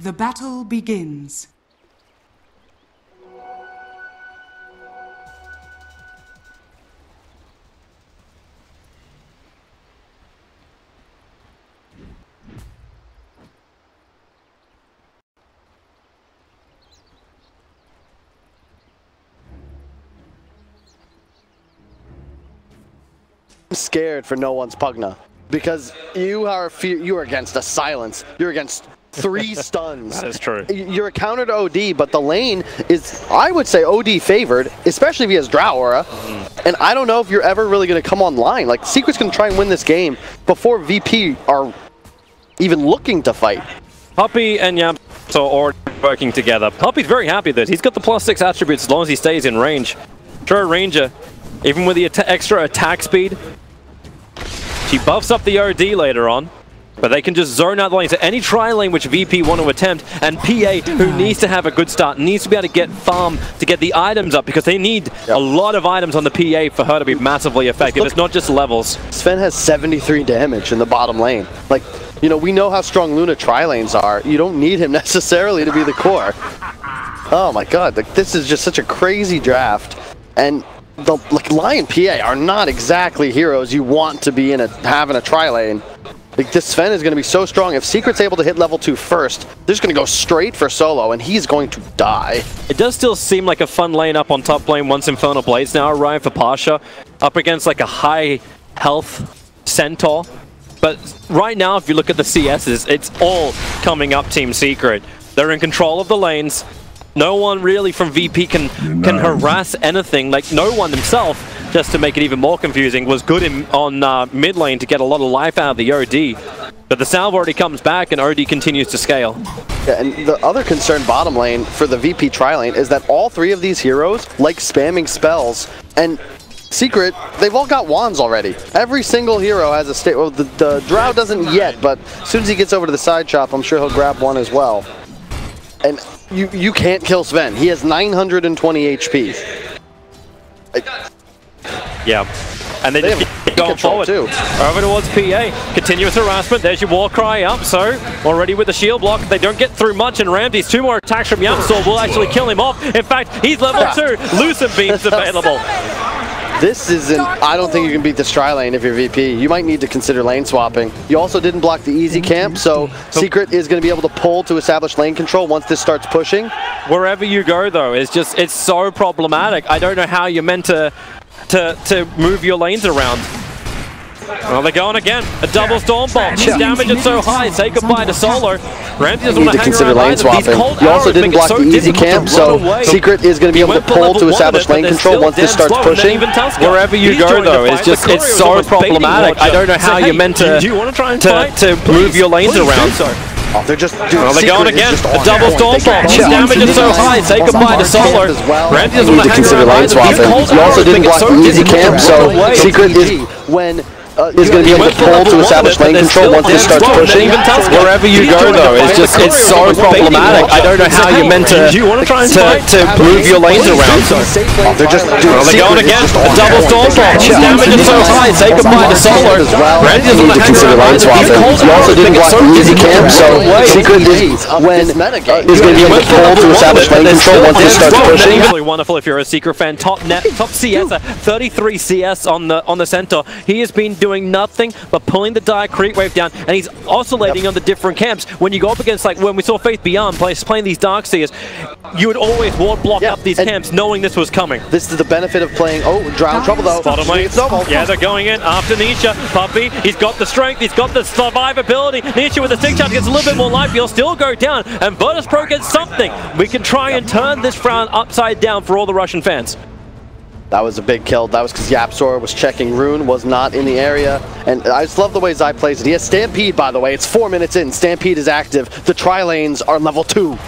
The battle begins. I'm scared for no one's Pugna because you are against a silence. You're against 3 stuns. That is true. You're a counter to OD, but the lane is, I would say, OD favored, especially if he has Drow Aura. And I don't know if you're ever really going to come online. Like, Secret's going to try and win this game before VP are even looking to fight. Puppey and Yamps are already working together. Puppey's very happy that he's got the +6 attributes as long as he stays in range. True Ranger, even with the extra attack speed, she buffs up the OD later on, but they can just zone out the lane. So any tri-lane which VP want to attempt, and PA, who needs to have a good start, needs to be able to get farm to get the items up, because they need a lot of items on the PA for her to be massively effective. It's not just levels. Sven has 73 damage in the bottom lane. Like, you know, we know how strong Luna tri-lanes are. You don't need him necessarily to be the core. Oh my god, like, this is just such a crazy draft. And the Lion PA are not exactly heroes you want to be in having a tri-lane. Like, this Sven is going to be so strong. If Secret's able to hit level 2 first, they're just going to go straight for solo, and he's going to die. It does still seem like a fun lane up on top lane once Infernal Blades now arrive for Pasha, up against like a high health Centaur. But right now, if you look at the CSs, it's all coming up Team Secret. They're in control of the lanes. No one really from VP can harass anything. Like, no one himself, just to make it even more confusing, was good on mid lane to get a lot of life out of the OD. But the salve already comes back and OD continues to scale. Yeah, and the other concern bottom lane for the VP tri-lane is that all 3 of these heroes like spamming spells. And Secret, they've all got wands already. Every single hero has a state. Well, the Drow doesn't yet, but as soon as he gets over to the side shop, I'm sure he'll grab one as well. And you can't kill Sven. He has 920 HP. Yeah. And they just keep going forward. Too. Over towards PA. Continuous harassment. There's your war cry up. So, already with the shield block, they don't get through much. And Ramsey's 2 more attacks from Yamstor will actually kill him off. In fact, he's level 2. Lucent Beam's available. This isn't, I don't think you can beat this tri-lane if you're VP. You might need to consider lane swapping. You also didn't block the easy camp, so Secret is going to be able to pull to establish lane control once this starts pushing. Wherever you go, though, it's so problematic. I don't know how you're meant to move your lanes around. Well, they're going again. A double storm bomb. His damage is so high. Say goodbye to solo. Ramsey doesn't want to consider lane swapping. You also didn't block the easy camp, so Secret is going to be able to pull to establish lane control once this starts pushing. Wherever you go, though, it's so problematic. I don't know how you're meant to move your lanes around. Oh, they're just doing they're going again. A double storm bomb. His damage is so high. Say goodbye to solo. Ramsey doesn't want to consider lane swapping. You also didn't block the easy camp, so Secret is going to be able to pull to establish lane control once this starts pushing. Wherever you go, though, it's so problematic. I don't know how you're meant to move your lanes around. Oh, they're just doing they're going again. A double storm bomb. His damage is so high. Say goodbye to solo. Ramsey doesn't want to consider lane swapping. You also didn't block the easy camp, so Secret is going to be able to pull to establish lane control once this starts pushing. Really wonderful if you're a Secret fan. Top CS, 33 CS on the center. He has been doing nothing but pulling the dire creep wave down, and he's oscillating on the different camps. When you go up against, like when we saw Faith Beyond playing these Darkseers, you would always ward block up these camps knowing this was coming. This is the benefit of playing, Drown Trouble though. Bottom lane. Yeah, they're going in after Nisha. Puppey, he's got the strength, he's got the survivability. Nisha with the 6 shot gets a little bit more life, he'll still go down, and Virtus Pro gets something. We can try and turn this round upside down for all the Russian fans. That was a big kill. That was because Yapsor was checking Rune, was not in the area. And I just love the way Zai plays it. He has Stampede, by the way. It's 4 minutes in. Stampede is active. The tri-lanes are level 2.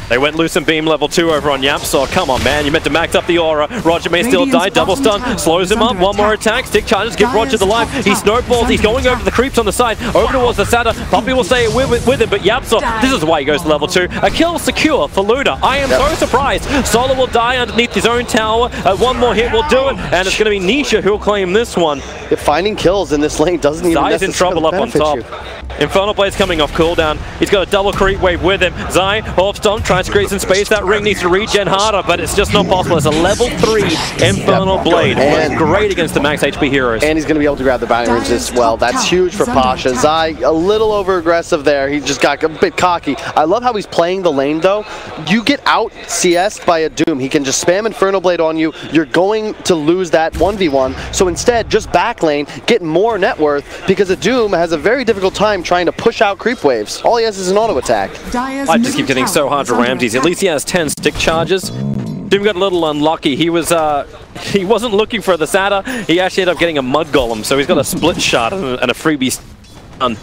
They went Lucent Beam level 2 over on Yapsor. Come on, man. You meant to max up the aura. Roger may still die. Double stun. Slows him up. 1 more attack. Stick charges. Give Roger the life. He snowballs. He's going over the creeps on the side. Over towards the Sata. Puppey will stay with him, but Yapsor, this is why he goes to level 2. A kill secure for Luna. I am so surprised. Solo will die underneath his own tower. 1 more hit will do it, and it's going to be Nisha who will claim this one. Finding kills in this lane doesn't even necessarily in trouble up on top. Infernal Blade's coming off cooldown. He's got a double creep wave with him. Zai, Orb Stomp, tries to create some space. That ring needs to regen harder, but it's just not possible. It's a level 3 Infernal Blade. And great against the max HP heroes. And he's going to be able to grab the bounty rings as well. That's huge for Pasha. Zai, a little over aggressive there. He just got a bit cocky. I love how he's playing the lane though. You get out CS'd by a Doom. He can just spam Infernal Blade on you. You're going to lose that 1v1. So instead, just back lane, get more net worth because a Doom has a very difficult time trying to push out creep waves. All he has is an auto attack. I just keep getting so hard for Ramses. At least he has 10 stick charges. Doom got a little unlucky. He wasn't looking for the Sata. He actually ended up getting a Mud Golem, so he's got a split shot and a freebie stun.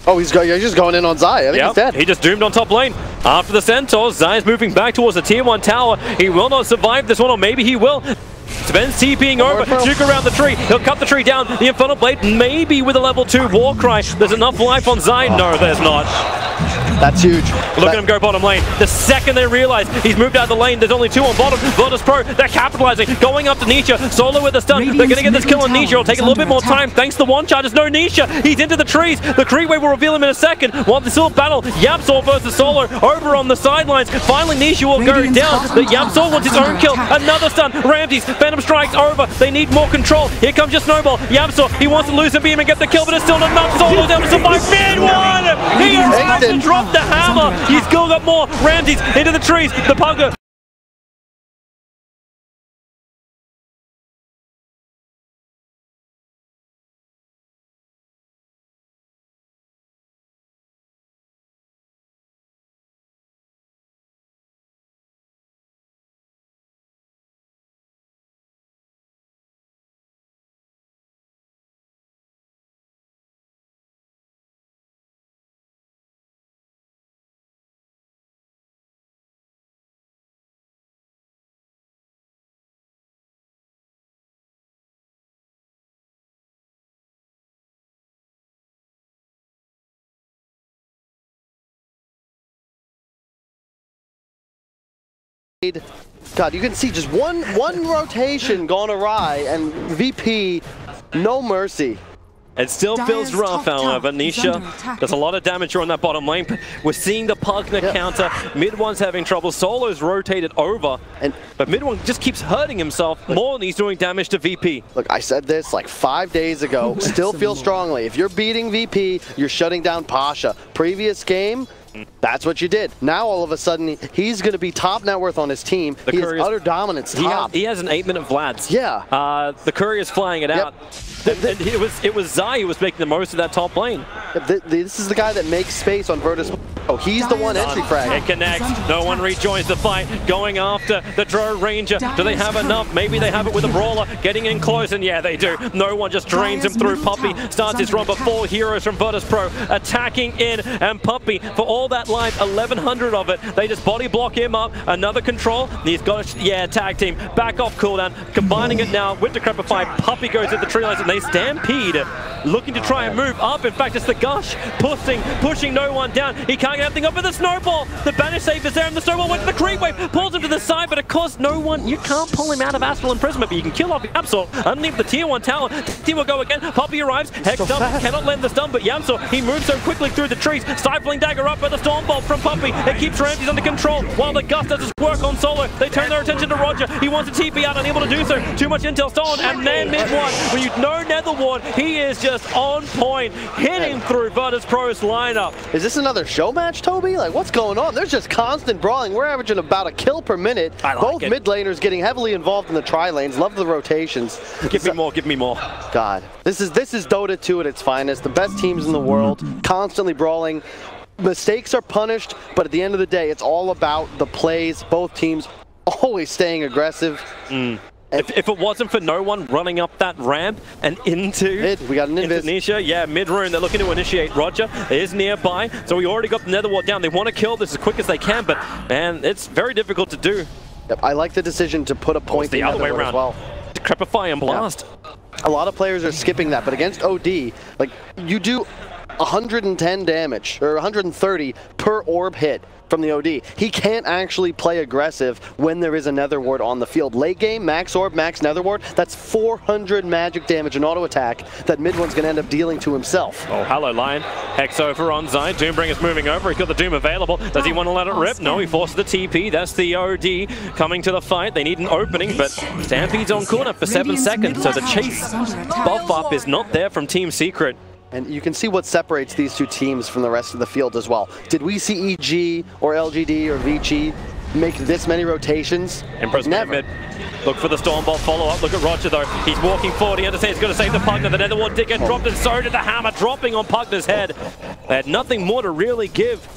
Oh, he's just going in on Zai. I think he's dead. He just doomed on top lane. After the Centaur, Zai is moving back towards the tier 1 tower. He will not survive this one, or maybe he will. Sven's TPing over, juke around the tree. He'll cut the tree down. The Infernal Blade, maybe with a level 2 Warcry. There's enough life on Zai. No, there's not. That's huge. Look at him go bottom lane. The second they realize he's moved out of the lane, there's only 2 on bottom. Virtus Pro, they're capitalizing, going up to Nisha. Solo with a stun. They're going to get this kill on Nisha. It'll take a little bit more time thanks to the one charge. There's no Nisha. He's into the trees. The creep wave will reveal him in a second. While the still battle, Yapsol versus Solo over on the sidelines. Finally, Nisha will go down. The Yapsol wants his own kill. Another stun. Ramses, Phantom Strike's over. They need more control. Here comes your Snowball. Yapsol, he wants to lose the beam and get the kill, but it's still not enough. Solo's able to survive. Mid-1! He arrives to drop the hammer. He's still got more. Ramses into the trees. The Pugger. God, you can see just one rotation gone awry, and VP, no mercy. It still feels rough, however. Nisha does a lot of damage on that bottom lane. We're seeing the Pugner counter. Mid-1's having trouble. Solo's rotated over, but Mid-1 just keeps hurting himself more than he's doing damage to VP. Look, I said this like 5 days ago. Still feel strongly. If you're beating VP, you're shutting down Pasha. Previous game, that's what you did. Now all of a sudden, he's going to be top net worth on his team. He has utter dominance top. He has an 8-minute Vlad's. Yeah. The Courier's flying it out. And it was Zai who was making the most of that top lane. This is the guy that makes space on Virtus. Oh, he's the one entry frag. It connects. No one rejoins the fight. Going after the Drow Ranger. Do they have enough? Maybe they have it with a Brawler. Getting in close, and yeah, they do. No one just drains him through. Puppey starts his run, but 4 heroes from Virtus Pro attacking in, and Puppey, for all that life, 1,100 of it, they just body block him up. Another control. He's got, tag team. Back off cooldown. Combining it now with Decrepify. Puppey goes at the tree lines, and they stampede. Looking to try and move up. In fact, it's the Gush pushing no one down. He can't get anything up with the Snowball. The Banish save is there, and the Snowball went to the creep wave, pulls him to the side, but of course no one, you can't pull him out of Astral Imprisonment, but you can kill off Yapsol underneath the tier 1 tower. Team will go again. Puppey arrives, Hex up, cannot land the stun, but Yapsol, he moves so quickly through the trees, stifling dagger up by the Stormbolt from Puppey. It keeps Ramses under control, while the Gust does his work on Solo. They turn their attention to Roger. He wants to TP out, unable to do so. Too much intel stolen, and then Mid-1, when you know Nether Ward, he is just on point, hitting through Virtus Pro's lineup. Is this another show match, Toby? Like, what's going on? There's just constant brawling. We're averaging about a kill per minute. Both mid laners getting heavily involved in the tri-lanes. Love the rotations. Give me more. God, this is Dota 2 at its finest. The best teams in the world, constantly brawling. Mistakes are punished, but at the end of the day, it's all about the plays. Both teams always staying aggressive. If it wasn't for no one running up that ramp and into mid, we got an invis. Nisha, yeah, mid-rune, they're looking to initiate. Roger is nearby, so we already got the Nether Ward down. They want to kill this as quick as they can, but man, it's very difficult to do. Yep, I like the decision to put a point the other way around as well. Decrepify and blast. A lot of players are skipping that, but against OD, like, you do 110 damage, or 130 per orb hit from the OD. He can't actually play aggressive when there is a Nether Ward on the field. Late game, max orb, max Nether Ward, that's 400 magic damage and auto attack that mid one's going to end up dealing to himself. Oh, hello, Lion. Hex over on Zai. Doombringer's moving over. He's got the Doom available. Does he want to let it rip? No, he forces the TP. That's the OD coming to the fight. They need an opening, but Stampede's on corner for 7 seconds, so the chase buff up is not there from Team Secret. And you can see what separates these two teams from the rest of the field as well. Did we see EG or LGD or Vici make this many rotations? Never. Mid. Look for the Stormbolt follow-up. Look at Roger, though. He's walking forward. He understands he's going to save the Pugner. The Nether Ward did get dropped, and so did the hammer, dropping on Pugner's head. They had nothing more to really give.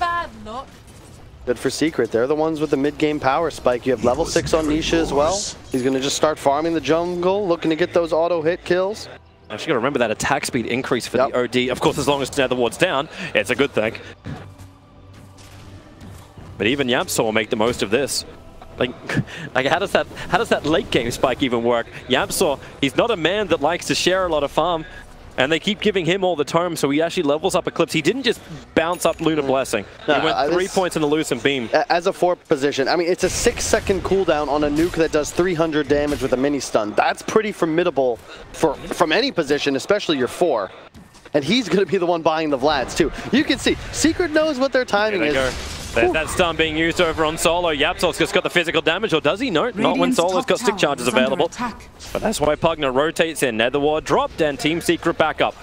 Good for Secret. They're the ones with the mid-game power spike. You have level 6 on Nisha as well. He's going to just start farming the jungle, looking to get those auto-hit kills. Actually, got to remember that attack speed increase for the OD. Of course, as long as Nether Ward's down, it's a good thing. But even Yamso will make the most of this. Like how does that late game spike even work? Yamso, he's not a man that likes to share a lot of farm, and they keep giving him all the time, so he actually levels up Eclipse. He didn't just bounce up Lunar Blessing. He went 3 points in the Lucent Beam. As a 4th position, I mean, it's a 6-second cooldown on a nuke that does 300 damage with a mini stun. That's pretty formidable from any position, especially your 4. And he's going to be the one buying the Vlads, too. You can see, Secret knows what their timing is. There's that stun being used over on Solo. Yapsol's just got the physical damage, or does he? No, not when Solo's got stick charges available. But that's why Pugner rotates in. Nether Ward dropped, and Team Secret back up.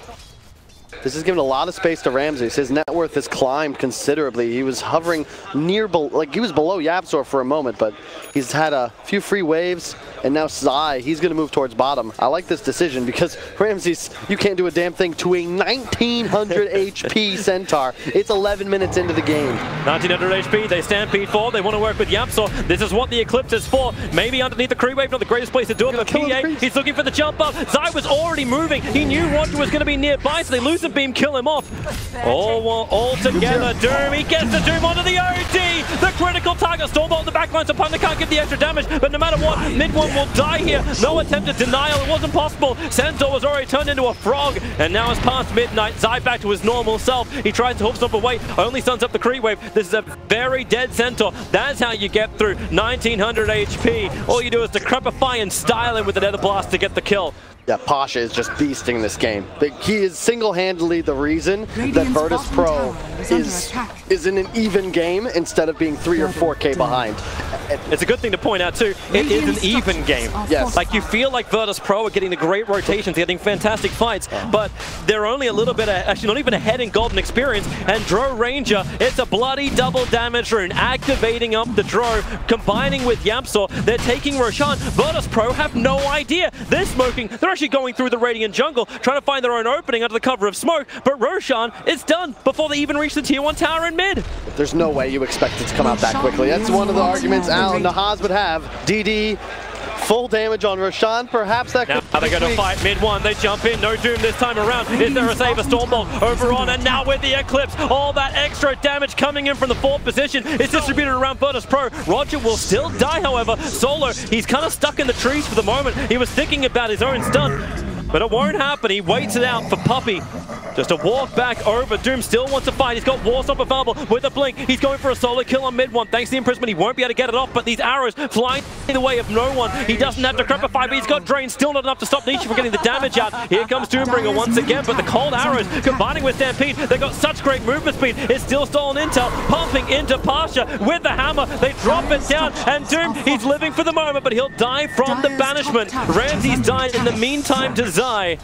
This has given a lot of space to Ramses. His net worth has climbed considerably. He was hovering he was below Yapsor for a moment, but he's had a few free waves, and now Zai, he's going to move towards bottom. I like this decision because Ramses, you can't do a damn thing to a 1900 HP Centaur. It's 11 minutes into the game. 1900 HP, they stampede forward, they want to work with Yapsor. This is what the Eclipse is for. Maybe underneath the creep wave, not the greatest place to do it, but PA, he's looking for the jump up. Zai was already moving. He knew Roger was going to be nearby, so they lose the beam, kill him off. All together, Doom, he gets the Doom onto the OD! The critical target, Stormbolt in the backline, so Pugner can't get the extra damage, but no matter what, mid one will die here. No attempted denial, it wasn't possible. Centaur was already turned into a frog, and now it's past midnight. Zai back to his normal self. He tries to hoof stomp away, only stuns up the creep wave. This is a very dead Centaur. That's how you get through 1900 HP. All you do is decrepify and style him with the Nether Blast to get the kill. Yeah, Pasha is just beasting this game. He is single-handedly the reason that Virtus Pro is in an even game instead of being 3 or 4K behind. It's a good thing to point out too, it is an even game. Yes. Like you feel like Virtus Pro are getting the great rotations, getting fantastic fights, but they're only a little bit, actually not even ahead in Golden Experience, and Dro Ranger, it's a bloody double damage rune, activating up the Dro, combining with Yapsor, they're taking Roshan. Virtus Pro have no idea. They're smoking, they're actually going through the Radiant jungle, trying to find their own opening under the cover of smoke, but Roshan is done before they even reach the tier 1 tower in mid. There's no way you expect it to come out that quickly. That's one of the arguments Al Nahaz would have. DD, full damage on Roshan, perhaps that could... Now they're going to fight mid one, they jump in, no Doom this time around. Is there a save? A Stormbolt over on, and now with the Eclipse, all that extra damage coming in from the 4th position is distributed around Virtus Pro. Roger will still die, however. Solo, he's kind of stuck in the trees for the moment. He was thinking about his own stun, but it won't happen. He waits it out for Puppy. Just a walk back over. Doom still wants to fight. He's got Warstomp available with a blink. He's going for a solo kill on mid one. Thanks to the imprisonment, he won't be able to get it off, but these arrows flying in the way of no one. He doesn't have to Decrepify, but he's got Drain. Still not enough to stop Nisha from getting the damage out. Here comes Doombringer once again, but the cold arrows combining with Stampede, they've got such great movement speed. It's still stolen intel, pumping into Pasha with the hammer. They drop it down, and Doom, he's living for the moment, but he'll die from the banishment. Ramses died in the meantime to Zai.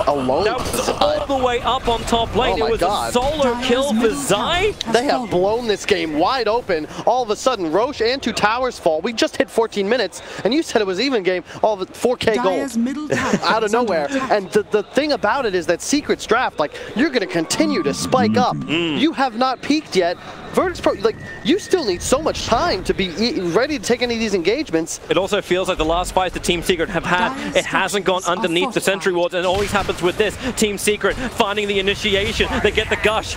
Alone. That was all the way up on top lane. Oh, it was a solo kill for Zai. They have blown this game wide open. All of a sudden, Roche and 2 towers fall. We just hit 14 minutes, and you said it was even game. All of 4K gold out of nowhere. And the thing about it is that Secret's draft, like, you're going to continue to spike up. You have not peaked yet. Virtus Pro, like, you still need so much time to be ready to take any of these engagements. It also feels like the last fight the Team Secret have had, it hasn't gone underneath the Sentry Wards, and it always happens with this. Team Secret finding the initiation, they get the gush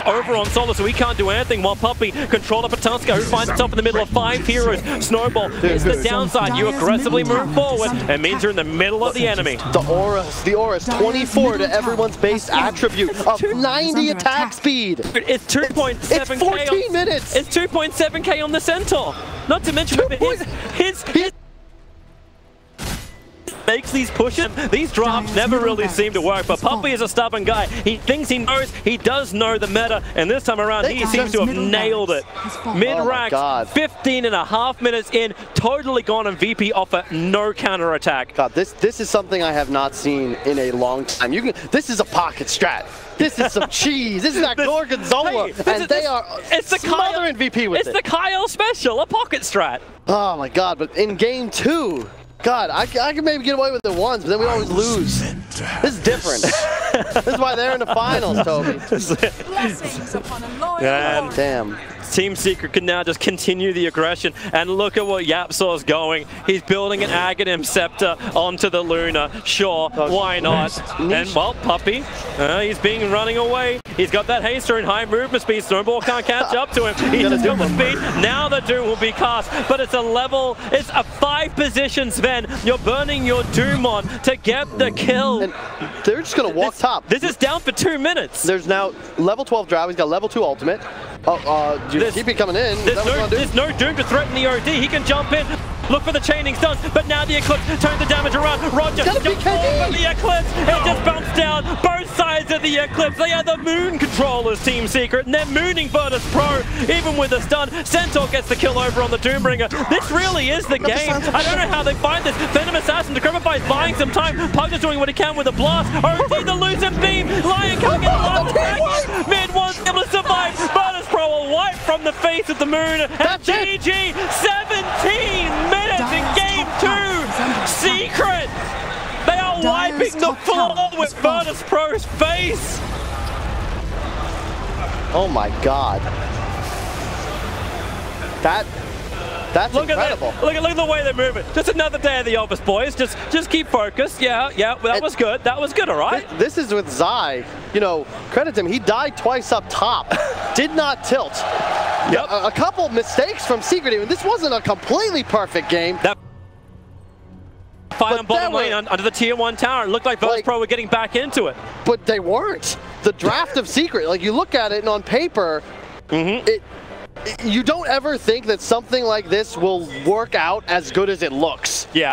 over on Solo, so he can't do anything, while Puppey control up Patanska, who finds himself in the middle of 5 heroes. Snowball is the downside, you aggressively move forward, and means you're in the middle of the enemy. The aura is 24 to everyone's base attribute of 90 attack speed. It's 2.7k. It's 14 minutes. It's 2.7k on the Centaur. Not to mention his makes these pushes. These drops never really seem to work, but Puppey is a stubborn guy. He thinks he knows, he does know the meta, and this time around he seems to have nailed it. Mid-ranks, 15.5 minutes in, totally gone, and VP offer no counter-attack. God, this is something I have not seen in a long time. This is a pocket strat. This is some cheese. This is that Gorgonzola, and they are smothering VP with it. It's the Kyle special, a pocket strat. Oh my God, but in game 2, God, I can maybe get away with it once, but then we always lose. This is different. This is why they're in the finals, Toby. Damn. Team Secret can now just continue the aggression, and look at what Yapsaw's going. He's building an Aghanim Scepter onto the Luna. Sure, why not? And, well, Puppey, he's running away. He's got that haster and high movement speed. Snowball can't catch up to him. He's just got the speed. Now the Doom will be cast, but it's a 5 positions then. You're burning your Doom on to get the kill. And they're just going to walk top. This is down for 2 minutes. There's now level 12 Drow. He's got level 2 ultimate. TP coming in. There's no Doom to threaten the OD. He can jump in. Look for the chaining stuns, but now the Eclipse turns the damage around. Roger jumps forward for the Eclipse. It just bounced down. Both sides of the Eclipse. They are the Moon controllers, Team Secret, and they're mooning Virtus Pro, even with a stun. Centaur gets the kill over on the Doombringer. This really is the game. I don't know how they find this. Venom Assassin, Decrepify is buying some time. Pug is doing what he can with a blast. OD, the Lucid Beam. Lion can't get the last attack. Mid one's able to survive. Virtus Pro will wipe from the face of the Moon. And GG, 17 minutes in game 2. Secret, they are wiping the floor with Virtus Pro's face. Oh my God. That's incredible. Look at the way they move it. Just another day at the office, boys. Just keep focused. Yeah, that was good. That was good, all right? This is with Zai. You know, credit him. He died twice up top. Did not tilt. Yep. A couple mistakes from Secret even. This wasn't a completely perfect game. That fight on bottom lane under the tier 1 tower. It looked like Virtus Pro were getting back into it. But they weren't. The draft of Secret, like you look at it and on paper, you don't ever think that something like this will work out as good as it looks. Yeah.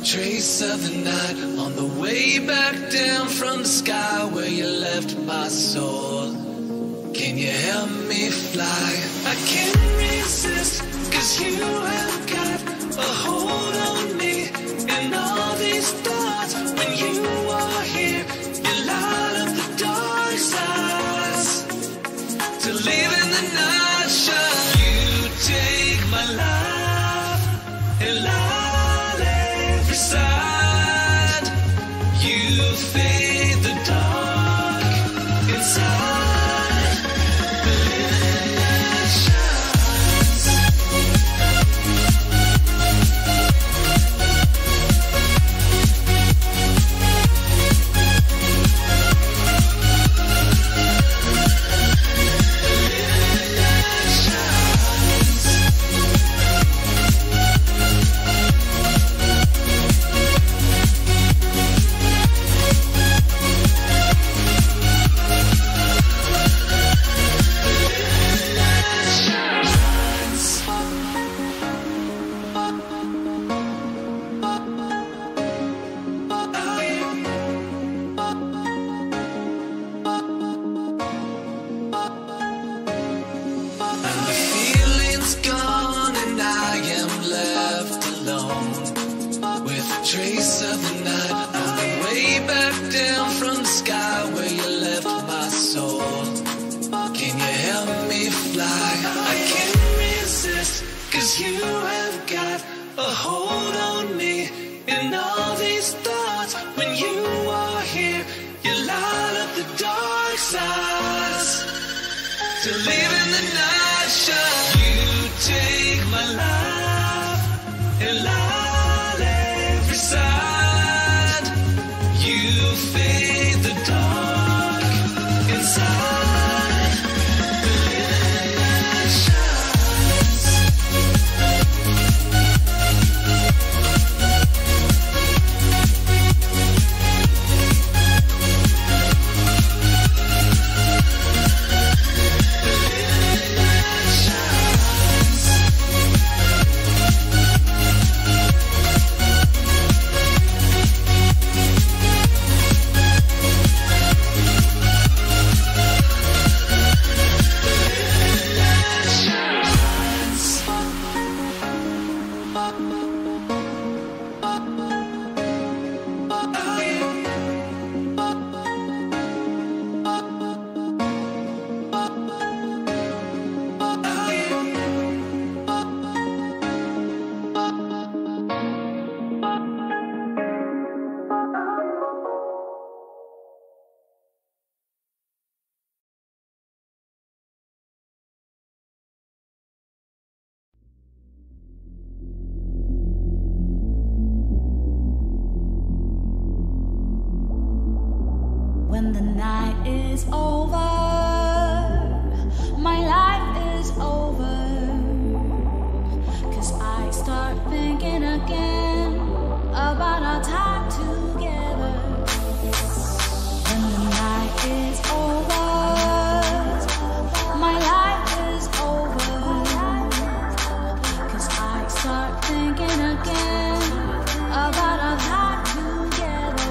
Trace of the night on the way back down from the sky where you left my soul. Can you you help me fly? I can't resist, 'cause you have got a hold on me. And all these thoughts, when you are here, you light up the dark sides. To live in the night shine, you take my life and light every side. You fade the dark inside. The living light shines. Trace of the night, on the way back down from the sky where you left my soul. Can you help me fly? I can't resist, 'cause you have got a hold on me. And all these thoughts, when you are here, you light up the dark sides. To live in the night shine, you take my life and light every side. You fade the dark inside. The living light shines. When the night is over, my life is over. 'Cause I start thinking again about our time together. When the night is over, my life is over. 'Cause I start thinking again about our time together.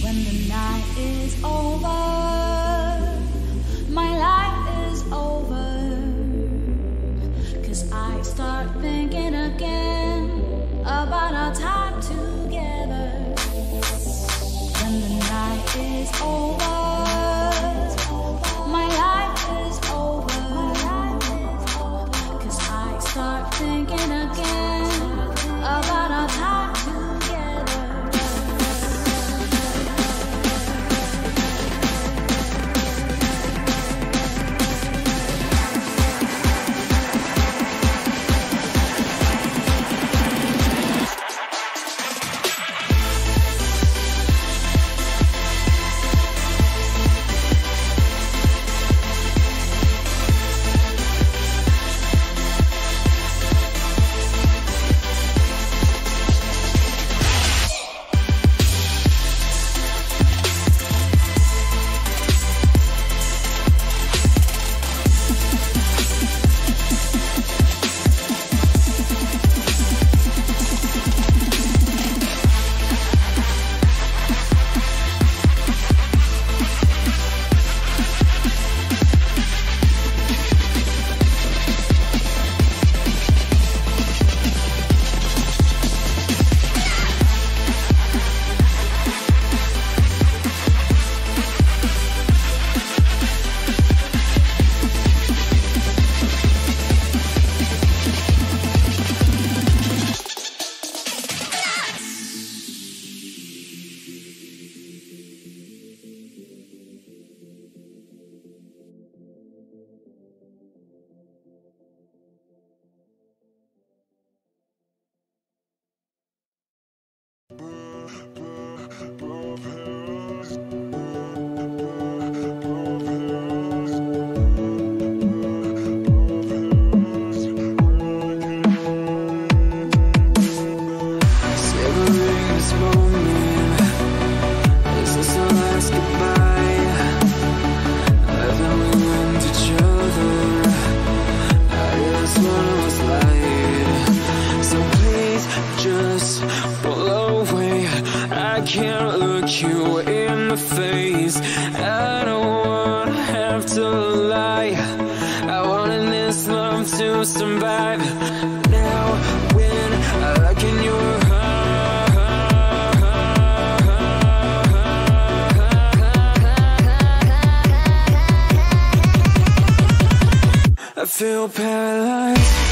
When the night is over, my life is peace. I don't wanna have to lie. I wanted this love to survive. Now when I look in your I feel paralyzed.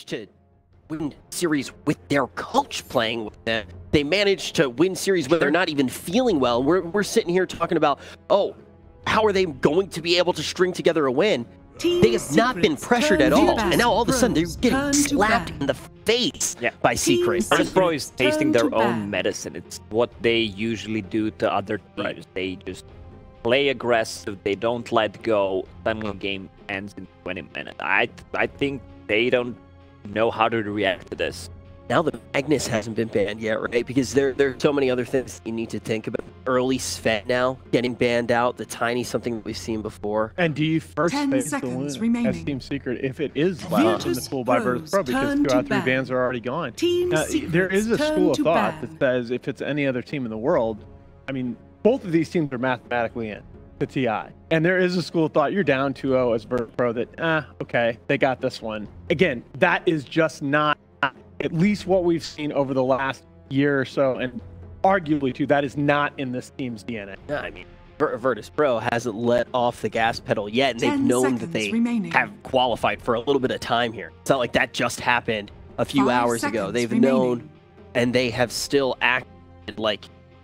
to win series with their coach playing with them. They managed to win series when they're not even feeling well. We're sitting here talking about, oh, how are they going to be able to string together a win? They have not been pressured at all, and now all of a sudden they're getting slapped in the face by Secret. Virtus Pro is tasting their own medicine. It's what they usually do to other teams. Right. They just play aggressive. They don't let go. Suddenly the game ends in 20 minutes. I think they don't know how to react to this. Now the Magnus hasn't been banned yet, right? Because there are so many other things you need to think about. Early Sven now getting banned out. The Tiny, something that we've seen before. And do you first phase the Luna as Team Secret if it is left in the pool by Virtus Pro, because 2 out of 3 bans are already gone? There is a school of thought that says if it's any other team in the world, I mean, both of these teams are mathematically in the TI. And there is a school of thought, you're down 2-0 as Virtus Pro, that, okay, they got this one. Again, that is just not at least what we've seen over the last year or so, and arguably too, that is not in this team's DNA. I mean, Virtus Pro hasn't let off the gas pedal yet, and they've known that they have qualified for a little bit of time here. It's not like that just happened a few hours ago. They've known, and they have still acted like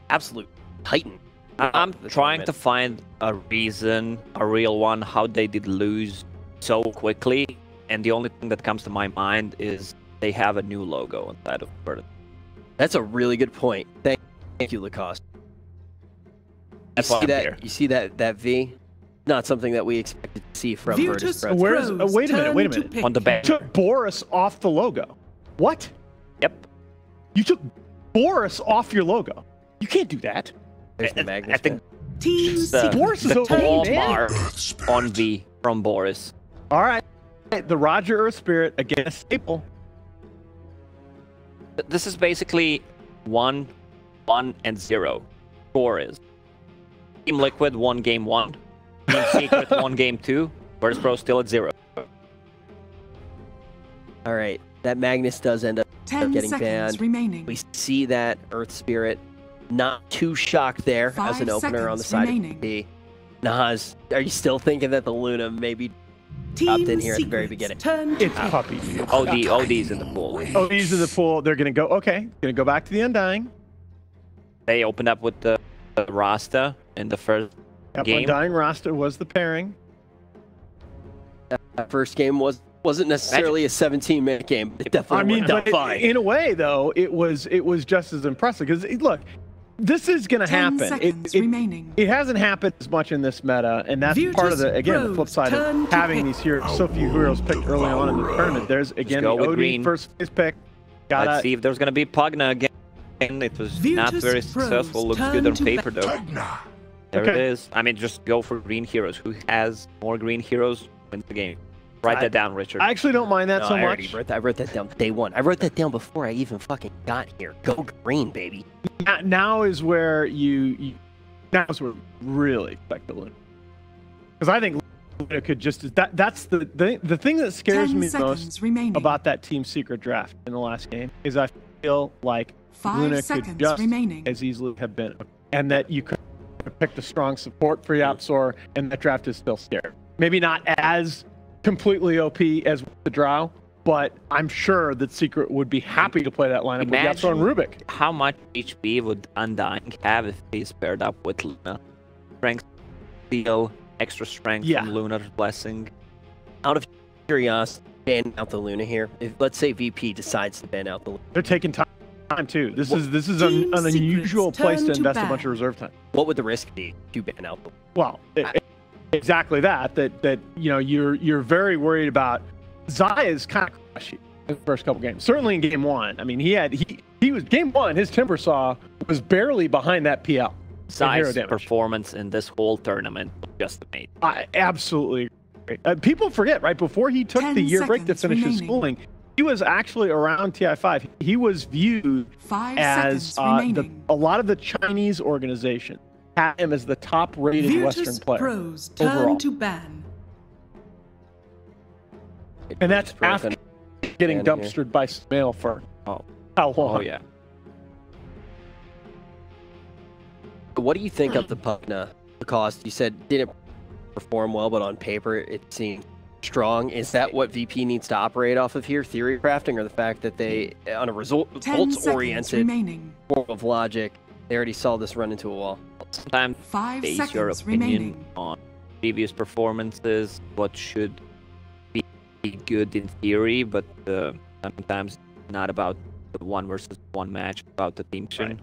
absolute titans. I'm trying to find a reason, a real one, how they did lose so quickly, and the only thing that comes to my mind is they have a new logo inside of Virtus. That's a really good point. Thank you, Lacoste. You see that V? Not something that we expected to see from Virtus Pro. Wait a minute. On the back. You took Boris off the logo. What? Yep. You took Boris off your logo. You can't do that. There's the Magnus. I think Boris is the okay, claw man. mark on V from Boris. All right. The Roger Earth Spirit against Staple. This is basically 1, 1, and 0. Score is Team Liquid won game 1. Team Secret won game 2. Virtus Pro still at 0. All right, that Magnus does end up getting banned. Remaining. We see that Earth Spirit not too shocked there as an opener on the side of P. Naz, are you still thinking that the Luna maybe dropped in here at the very beginning? It's puppy. OD's in the pool. OD's in the pool. They're going to go, okay, going to go back to the Undying. They opened up with the Rasta in the first game. Undying Rasta was the pairing. That first game wasn't necessarily a 17-minute game. It definitely worked out fine. In a way, though, it was just as impressive. Because, look, this is going to happen. It hasn't happened as much in this meta, and that's part of the flip side of having these heroes, so few heroes picked early on in the tournament. There's, again, the OD first phase pick. Let's see if there's going to be Pugna again. It was not very successful. Looks good on paper, though. There it is. I mean, just go for green heroes. Who has more green heroes wins the game. Write that down, Richard. I actually don't mind that so much. I wrote that down day one. I wrote that down before I even fucking got here. Go green, baby. Now is where now is where we really expect the Luna. Because I think Luna could just that's the thing that scares me most about that Team Secret draft in the last game is I feel like Luna could just as easily have been, and that you could have picked a strong support for Yapsor, and that draft is still scared. Maybe not as completely OP as the Drow, but I'm sure that Secret would be happy to play that lineup with Yapsor and Rubik. How much HP would Undying have if he's paired up with Luna? Strength, steel, extra strength from Luna's blessing. Out of curiosity, ban out the Luna here. If let's say VP decides to ban out the Luna, they're taking time too. This is an unusual place to invest a bunch of reserve time. What would the risk be to ban out the Luna? Well, exactly that you know you're very worried about. Zaya's kind of crushy in the first couple games. Certainly in game one. I mean, he was game one. His Timbersaw was barely behind that PL. Zaya's performance in this whole tournament was just amazing. Absolutely. People forget, right? Before he took the year break to finish his schooling, he was actually around TI5. He was viewed as a lot of the Chinese organizations had him as the top-rated Western player overall. And that's after getting dumpstered by Smail for how long? Oh, yeah. What do you think of the Pugna cost? You said didn't perform well, but on paper it seemed strong. Is that what VP needs to operate off of here? Theory crafting, or the fact that they, on a results-oriented form of logic, they already saw this run into a wall? Sometimes base your opinion on previous performances, what should be good in theory, but sometimes not about the one versus one match, about the team shooting.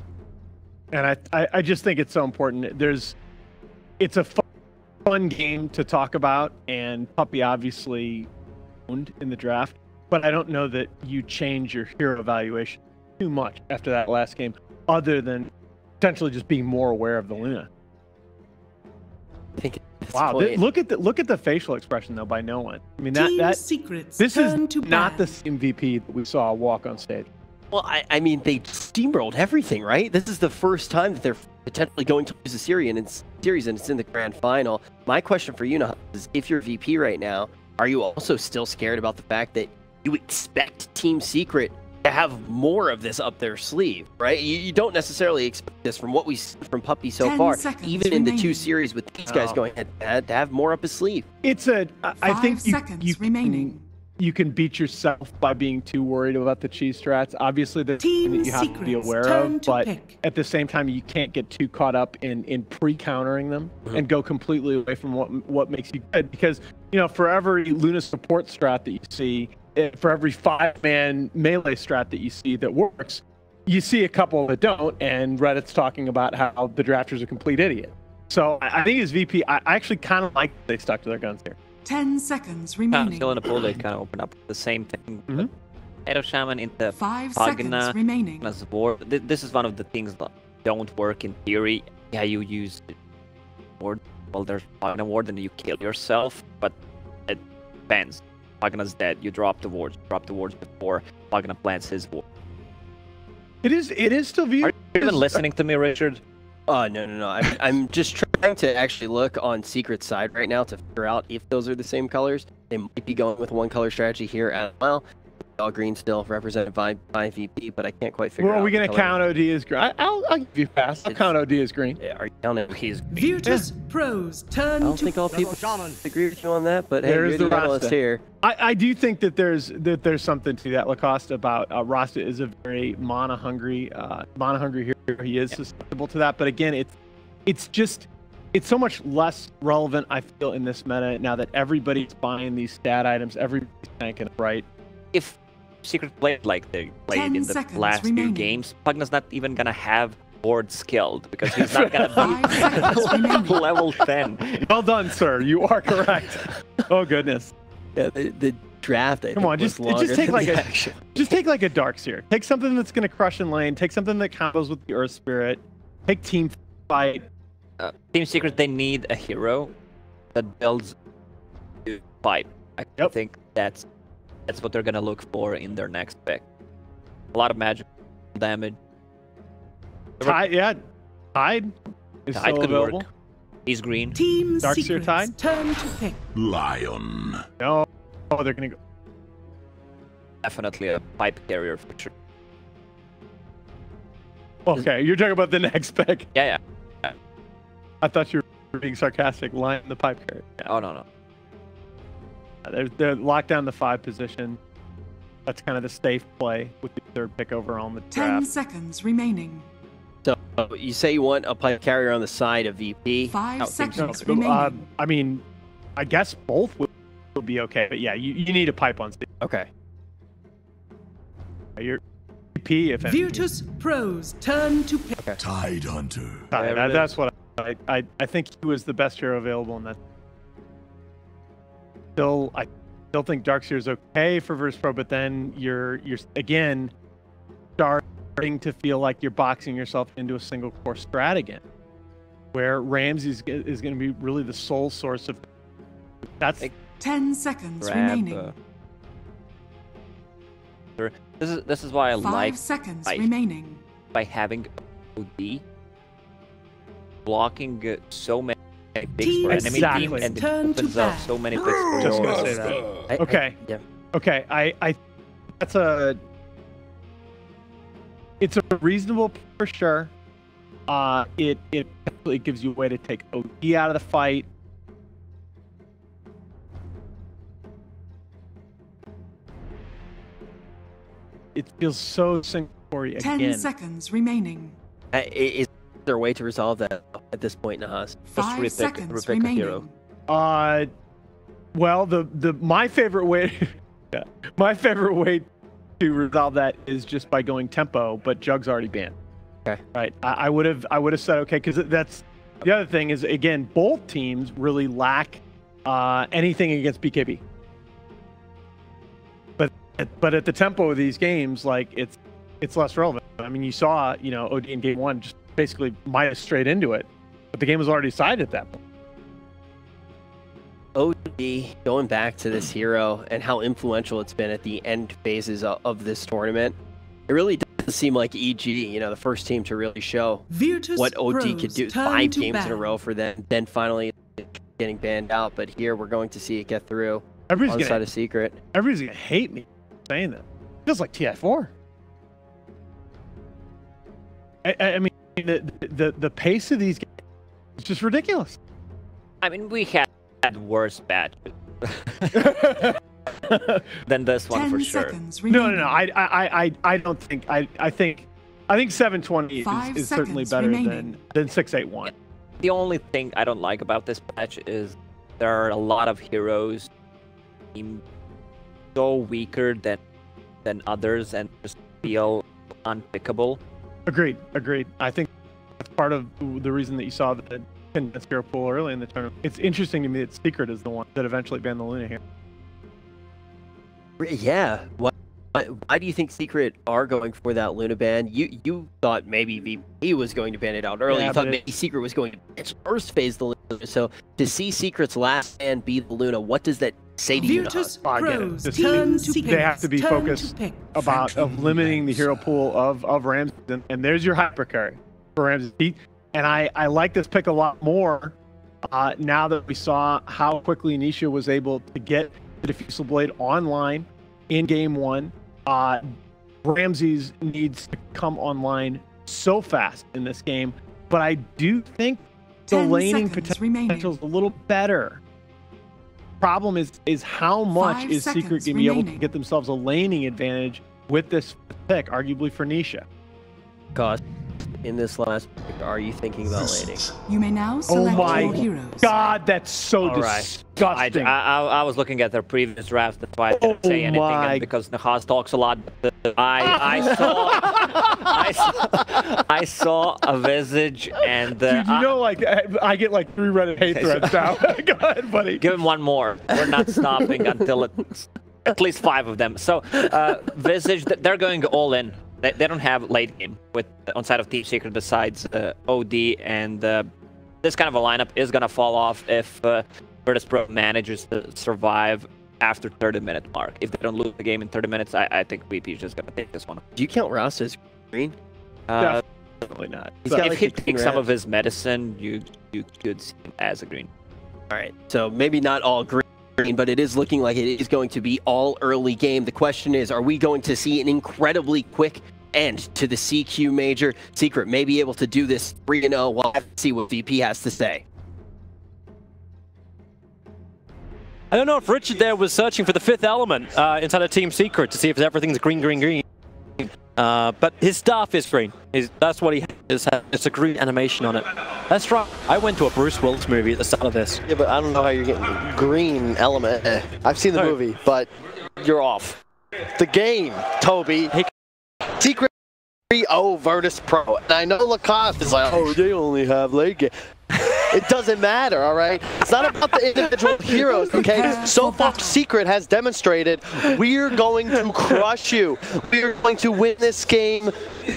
And I just think it's so important. It's a fun game to talk about, and Puppy obviously owned in the draft, but I don't know that you change your hero evaluation too much after that last game, other than potentially just being more aware of the Luna. I think wow, look at the facial expression though by no one. I mean this is not the same VP that we saw walk on stage. Well, I mean, they steamrolled everything, right? This is the first time that they're potentially going to lose a series, and it's in the grand final. My question for you now is, if you're VP right now, are you also still scared about the fact that you expect Team Secret to have more of this up their sleeve, right? You don't necessarily expect this from what we see from Puppy so far, even in the 2 series with these guys going head to have more up his sleeve. It's I think you can beat yourself by being too worried about the cheese strats. Obviously, that's something that you have to be aware of, but at the same time, you can't get too caught up in pre-countering them and go completely away from what makes you good. Because, you know, for every Luna support strat that you see, for every 5-man melee strat that you see that works, you see a couple that don't, and Reddit's talking about how the drafter's a complete idiot. So I think as VP, I actually kind of like that they stuck to their guns here. 10 seconds remaining. Still in the pool, they kind of open up the same thing. Edo Shaman into 5 seconds remaining. As war. This is one of the things that don't work in theory. Yeah, you use ward. Well, there's Pagna ward and you kill yourself, but it depends. Pagna's dead. You drop the wards. Drop the wards before Pagna plants his ward. It is still viewed. Are you even listening to me, Richard? No. I'm just trying to actually look on Secret's side right now to figure out if those are the same colors. They might be going with one color strategy here as well. All green still represented by VP, but I can't quite figure out. Well, are we going to count OD as green? I'll give you a pass. I'll count OD as green. Yeah, are you counting OD as green? Virtus Pros, turn to... I don't think all people agree with you on that, but hey, you're the analyst here. I do think that there's something to that, Lacoste, about Rasta is a very mana-hungry hero. He is susceptible to that, but again, it's so much less relevant, I feel, in this meta now that everybody's buying these stat items, everybody's tanking it, right? If Secret played like they played in the last few games, Pugna's not even gonna have board skilled because he's not gonna be level 10. Well done, sir. You are correct. Oh goodness. Yeah, the draft. Come on, just take like a dark seer. Take something that's gonna crush in lane. Take something that combos with the Earth Spirit. Take team fight. Team Secret, they need a hero that builds pipe. I think that's what they're gonna look for in their next pick. A lot of magic damage. Tide is still could available. Work. He's green. Team Darkseer Tide. Turn to pick. Lion. No. Oh, they're gonna go. Definitely a pipe carrier for sure. Okay, you're talking about the next pick. Yeah. I thought you were being sarcastic. Lion the pipe carrier. Yeah. Oh no. They're locked down the 5 position. That's kind of the safe play with the 3rd pick overall in the draft. 10 seconds remaining. So you say you want a pipe carrier on the side of VP. 5 seconds remaining. I mean, I guess both would be okay, but yeah, you need a pipe on stage. Okay. Your VP, if anything. Virtus Pros, turn to pick. Okay. Tide Hunter. That's what I think he was the best hero available in that. I still think Darkseer is okay for Verse Pro, but then you're again starting to feel like you're boxing yourself into a single core strat again, where Ramsey is going to be really the sole source of. That's 10 seconds remaining. This is why I 5 seconds remaining. By having OD blocking so many picks for enemy team and it opens up so many picks for Just gonna say that. Okay. Okay. I it's a reasonable for sure. It definitely gives you a way to take OD out of the fight. it feels so Singapore again. 10 seconds remaining. Is there a way to resolve that at this point, Nahas? 5 seconds repick a hero. remaining. Well, my favorite way, my favorite way to resolve that is just by going tempo, but Jug's already banned. Okay. Right. I would have said okay, because that's the other thing is, again, both teams really lack anything against BKB. But at the tempo of these games, like it's less relevant. I mean, you saw, you know, OD in game 1 just basically minus straight into it, but the game was already decided at that point. OD, going back to this hero and how influential it's been at the end phases of this tournament, it really does seem like EG, you know, the first team to really show Virtus what OD Pros could do. turn 5 to games in a battle. row for them, then finally getting banned out. But here we're going to see it get through Everybody's on the gonna, side of Secret. everybody's gonna hate me for saying that. It feels like TI4. I mean, the pace of these games is just ridiculous. I mean, we had worse batches than this one 10 for sure. seconds remaining. No. I don't think. I think 720 5 is certainly seconds better remaining. than 681. The only thing I don't like about this patch is there are a lot of heroes seem so weaker than others and just feel unpickable. Agreed. I think that's part of the reason that you saw the condensed hero pool early in the tournament. It's interesting to me that Secret is the one that eventually banned the Luna here. Yeah. Why do you think Secret are going for that Luna ban? You thought maybe VP was going to ban it out early. Yeah, you thought but maybe Secret was going to ban its first phase the Luna. So to see Secret's last ban be the Luna, what does that say to you, Virtus Nahas? I get it. Pros Just- turn to pick. They have to be Turn focused to pick. about limiting the hero pool of Ramses, and there's your hyper carry for Ramses. And I like this pick a lot more now that we saw how quickly Nisha was able to get the Diffusal Blade online in game 1. Ramses needs to come online so fast in this game, but I do think the 10 laning seconds remaining. potential is a little better. Problem is how much 5 is Secret seconds going to be able to remaining. get themselves a laning advantage with this pick, arguably for Nisha. Gosh, in this last pick, are you thinking about laning? You may now Oh select my your heroes. God, that's so All right. disgusting. I was looking at their previous draft, that's why I didn't say anything. my- And because Nahas talks a lot, I saw a Visage and Dude, you know, like I get like 3 Reddit hate threads now. Go ahead, buddy. give him one more. We're not stopping until it's at least 5 of them. So Visage, they're going all in. They don't have late game with on side of Team Secret besides OD, and this kind of a lineup is gonna fall off if Virtus Pro manages to survive after 30-minute mark. If they don't lose the game in 30 minutes, I think VP is just gonna take this one. Do you count Ross as green? Definitely not. He's got If like he 15 takes some red. of his medicine, you could see him as a green. All right, so maybe not all green, but it is looking like it is going to be all early game. The question is, are we going to see an incredibly quick end to the CQ Major? Secret may be able to do this 3-0. We'll have to see what VP has to say. I don't know if Richard there was searching for the 5th element inside of Team Secret to see if everything's green. But his staff is green. That's what he has. It's a green animation on it. That's right. I went to a Bruce Willis movie at the start of this. Yeah, but I don't know how you're getting green element. I've seen the movie, but you're off. The game, Toby. Secret 3-0 Virtus Pro. And I know Lacoste is like, oh, they only have late game. It doesn't matter, all right? It's not about the individual heroes, okay? So far, Secret has demonstrated we're going to crush you. We're going to win this game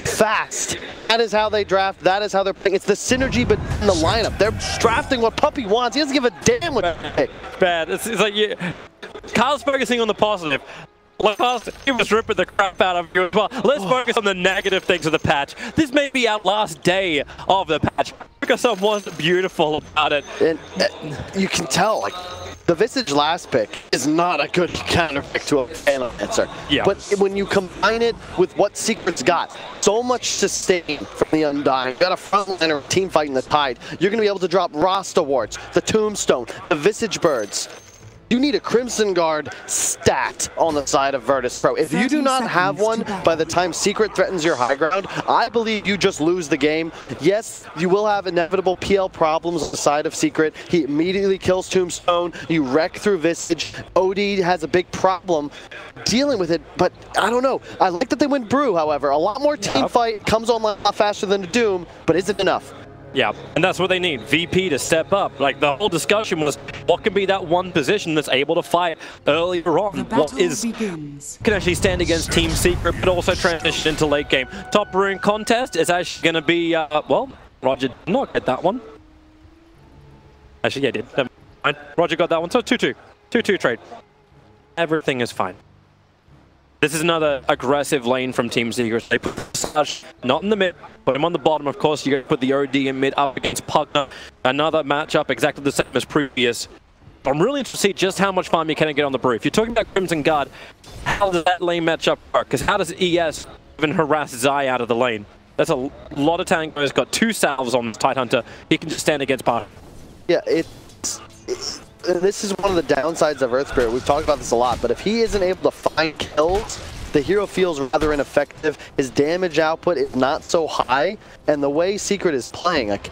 fast. That is how they draft. That is how they're playing. It's the synergy in the lineup. They're drafting what Puppy wants. He doesn't give a damn what they pick. Bad. It's like Kyle's focusing on the positive. Lacoste, he was ripping the crap out of you as well. Let's focus on the negative things of the patch. This may be our last day of the patch. Because someone's beautiful about it. And you can tell, like, the Visage last pick is not a good counter pick to a Phantom Answer. Yeah. But when you combine it with what Secret's got, so much sustain from the Undying, you got a frontliner team fighting the Tide, you're going to be able to drop Rasta Wards, the Tombstone, the Visage Birds. You need a Crimson Guard stat on the side of Virtus Pro. If you do not have one by the time Secret threatens your high ground, I believe you just lose the game. Yes, you will have inevitable PL problems on the side of Secret. He immediately kills Tombstone. You wreck through Visage. OD has a big problem dealing with it, but I don't know. I like that they win Brew, however. A lot more team fight, comes on a lot faster than the Doom, but is it enough? Yeah, and that's what they need, VP to step up. Like, the whole discussion was, what can be that one position that's able to fight earlier on? What can actually stand against Team Secret, but also transition into late game? Top Rune contest is actually going to be, well, Roger did not get that one. Actually, yeah, did. Never mind. Roger got that one, so 2-2. 2-2 trade. Everything is fine. This is another aggressive lane from Team Secret. They put Slash not in the mid, put him on the bottom. Of course, you're going to put the OD in mid up against Pugner. Another matchup exactly the same as previous. I'm really interested to see just how much farm you can get on the Brew. If you're talking about Crimson Guard, how does that lane matchup work? Because how does ES even harass Zai out of the lane? That's a lot of tank. He's got 2 salves on Tidehunter. He can just stand against Party. Yeah, this is one of the downsides of Earth Spirit. We've talked about this a lot, but if he isn't able to find kills, the hero feels rather ineffective. His damage output is not so high, and the way Secret is playing, like,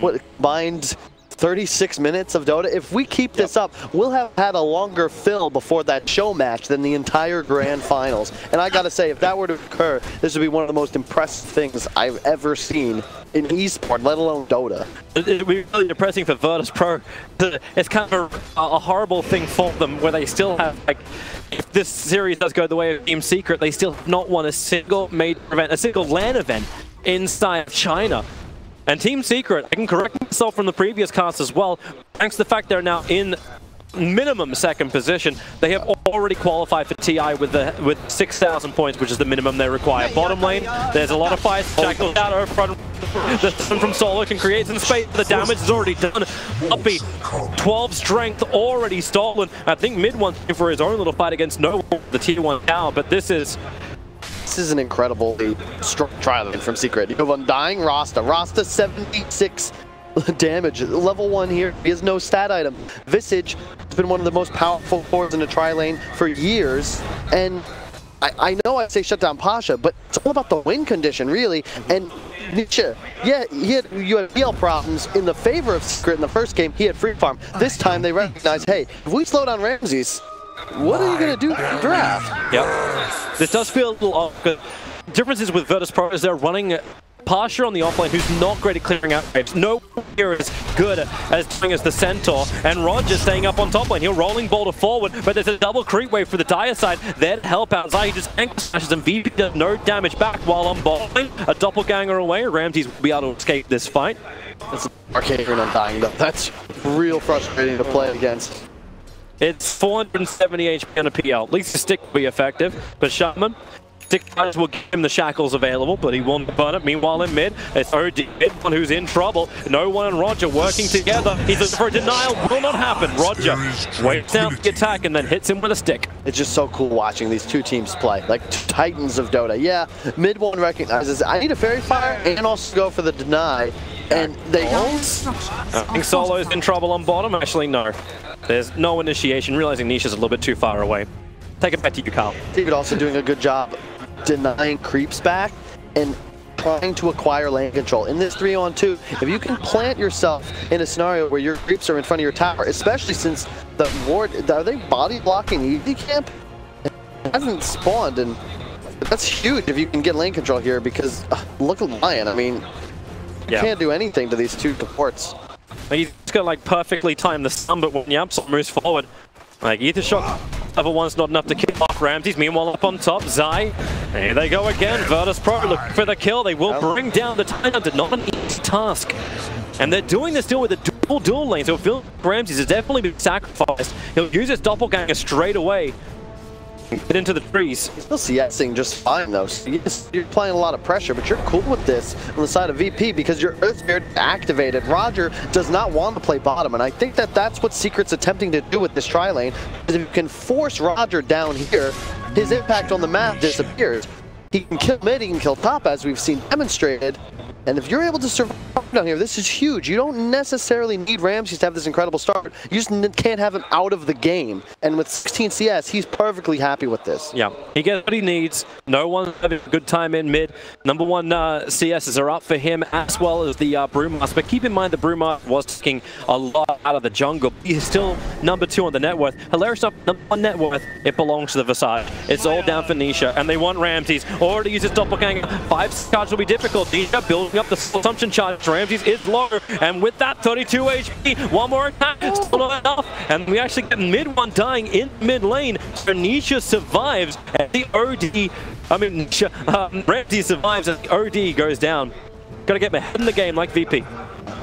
what, combined 36 minutes of Dota? If we keep this up, we'll have had a longer fill before that show match than the entire grand finals. And I gotta say, if that were to occur, this would be one of the most impressive things I've ever seen in esports, let alone Dota. It would be really depressing for Virtus Pro. It's kind of a horrible thing for them, where they still have, like, if this series does go the way of Team Secret, they still have not won a single major event, a single LAN event inside of China. And Team Secret, I can correct myself from the previous cast as well, thanks to the fact they're now in minimum 2nd position, they have already qualified for TI with 6,000 points, which is the minimum they require. Bottom lane, there's a lot of fights. Shackles out over front. The stun from Solo can create some space. The damage is already done. Uppy, 12 strength already stolen. I think mid one's for his own little fight against no one, the tier 1 now, but this is an incredibly strong trial from Secret. You have Undying Rasta. Rasta 76 damage. Level 1 here. He has no stat item. Visage has been one of the most powerful cores in the tri-lane for years. And I know I say shut down Pasha, but it's all about the win condition, really. And Nietzsche, yeah, you had PL problems in the favor of Secret in the first game. He had free farm. This time they recognize, hey, if we slow down Ramses, what are you going to do in the draft? Yep. This does feel a little awkward. Differences with Virtus Pro is they're running Pasha on the offlane, who's not great at clearing out waves. No one here is good as doing as the Centaur, and Roger staying up on top lane. He'll rolling boulder forward, but there's a double creep wave for the Dire side. There to help out. Zai just ankle smashes and VP does no damage back, while on bot lane, a doppelganger away. Ramses will be able to escape this fight. That's Arcane Undying though. That's real frustrating to play against. It's 470 HP on a PL. At least the stick will be effective, but Shaman, stick fighters will give him the shackles available, but he won't burn it. Meanwhile in mid, it's OD, mid one who's in trouble. No one and Roger working together. He's looking for a denial, will not happen. Roger waits out the attack and then hits him with a stick. It's just so cool watching these two teams play, like two titans of Dota. Yeah, mid one recognizes, I need a Fairy Fire and also go for the deny. And they don't. I think Solo's in trouble on bottom. Actually, no. There's no initiation, realizing Nisha's a little bit too far away. Take it back to you, Carl. David also doing a good job denying creeps back and trying to acquire lane control. In this 3-on-2, if you can plant yourself in a scenario where your creeps are in front of your tower, especially since the ward, are they body blocking Easy Camp? It hasn't spawned, and that's huge if you can get lane control here, because look at Lion, I mean, you can't do anything to these two supports. He's gonna like perfectly time the stun, but when Yamsel moves forward, like Ether Shock level 1's not enough to kill off Ramses. Meanwhile up on top, Zai, here they go again. Virtus Pro looking for the kill. They will bring down the Tidehunter. Not an easy task. And they're doing this still with a dual lane, so it feels like Ramses has definitely been sacrificed. He'll use his doppelganger straight away. Get into the trees. He's still CSing just fine though. So you're applying a lot of pressure, but you're cool with this on the side of VP because your Earth Spirit activated. Roger does not want to play bottom, and I think that that's what Secret's attempting to do with this tri-lane. Because if you can force Roger down here, his impact on the map disappears. He can kill mid, he can kill top, as we've seen demonstrated. And if you're able to survive down here, this is huge. You don't necessarily need Ramses to have this incredible start. You just can't have him out of the game. And with 16 CS, he's perfectly happy with this. Yeah, he gets what he needs. No one's having a good time in mid. Number one CSs are up for him, as well as the Brewmaster. But keep in mind the Brewmaster was taking a lot out of the jungle. He's still number 2 on the net worth. Hilarious stuff, number 1 net worth. It belongs to the Visage. It's all down for Nisha, and they want Ramses. Already uses Doppelganger. 5 charge will be difficult. Nisha building up the assumption charge. Ramses is low, and with that 32 HP, one more attack, still not enough. And we actually get mid one dying in mid lane. So Nisha survives, and the Ramses survives, and the OD goes down. Gotta get my head in the game like VP.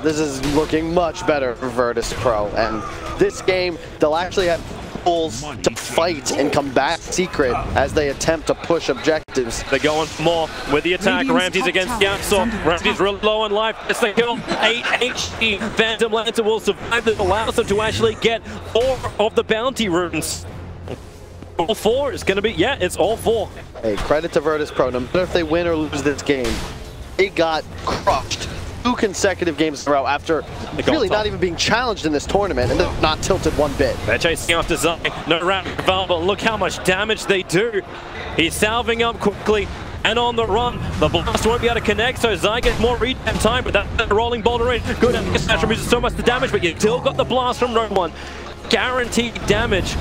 This is looking much better for Virtus Pro, and this game, they'll actually have tools to fight and combat Secret as they attempt to push objectives. They're going more with the attack. Ramses against Yapsor. Ramses real low on life. It's the kill. 8 HP. Phantom Lancer will survive. This allows them to actually get 4 of the bounty runes. All 4 is going to be, yeah, it's all 4. Hey, credit to Virtus Pro. No matter if they win or lose this game, they got crushed 2 consecutive games in a row after really not even being challenged in this tournament, and they're not tilted one bit. They're chasing after Zai. No round available. Look how much damage they do. He's salving up quickly and on the run. The blast won't be able to connect, so Zai gets more read time, but that rolling boulder in. Good Smash removes so much the damage, but you still got the blast from no one. Guaranteed damage.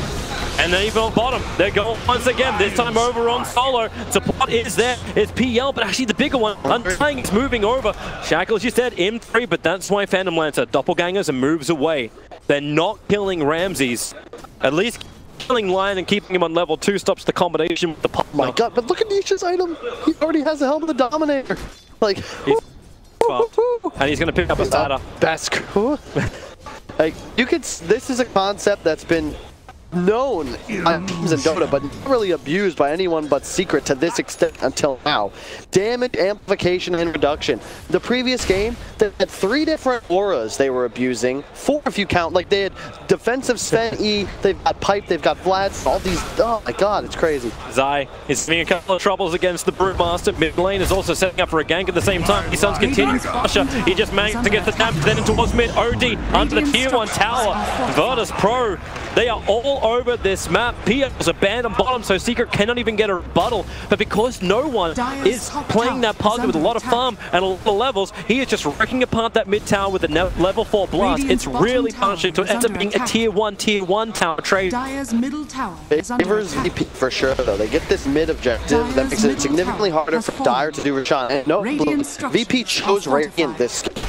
And then even on bottom, they're going once again, this time over on solo. Support is there, it's PL, but actually the bigger one, Undying is moving over. Shackles, you said, M3, but that's why Phantom Lancer doppelgangers and moves away. They're not killing Ramses. At least killing Lion and keeping him on level 2 stops the combination with the pop. My god, but look at Nisha's item. He already has the helm of the Dominator. Like, and he's going to pick up a starter. Best. Like, this is a concept that's been known on teams in Dota, but not really abused by anyone but Secret to this extent until now. Damage, amplification, and reduction. The previous game, they had 3 different auras they were abusing. 4 if you count. Like, they had defensive Sven E, they've got Pipe, they've got Vlad, all these. Oh my god, it's crazy. Zai is having a couple of troubles against the Brewmaster. Mid lane is also setting up for a gank at the same time. His son's continuing to Pasha. He just managed to get the damage, then towards mid. OD under the tier 1 tower. Virtus Pro, they are all over this map. PL's abandoned bottom, so Secret cannot even get a rebuttal. But because no one is playing that puzzle with a lot of farm and a lot of levels, he is just wrecking apart that mid tower with a level 4 blast. It's really punishing to end up being a tier 1 tower trade. Dire's middle tower Favors VP for sure, though. They get this mid objective that makes it significantly harder for Dire to do Roshan. And no, VP chose Radiant this game.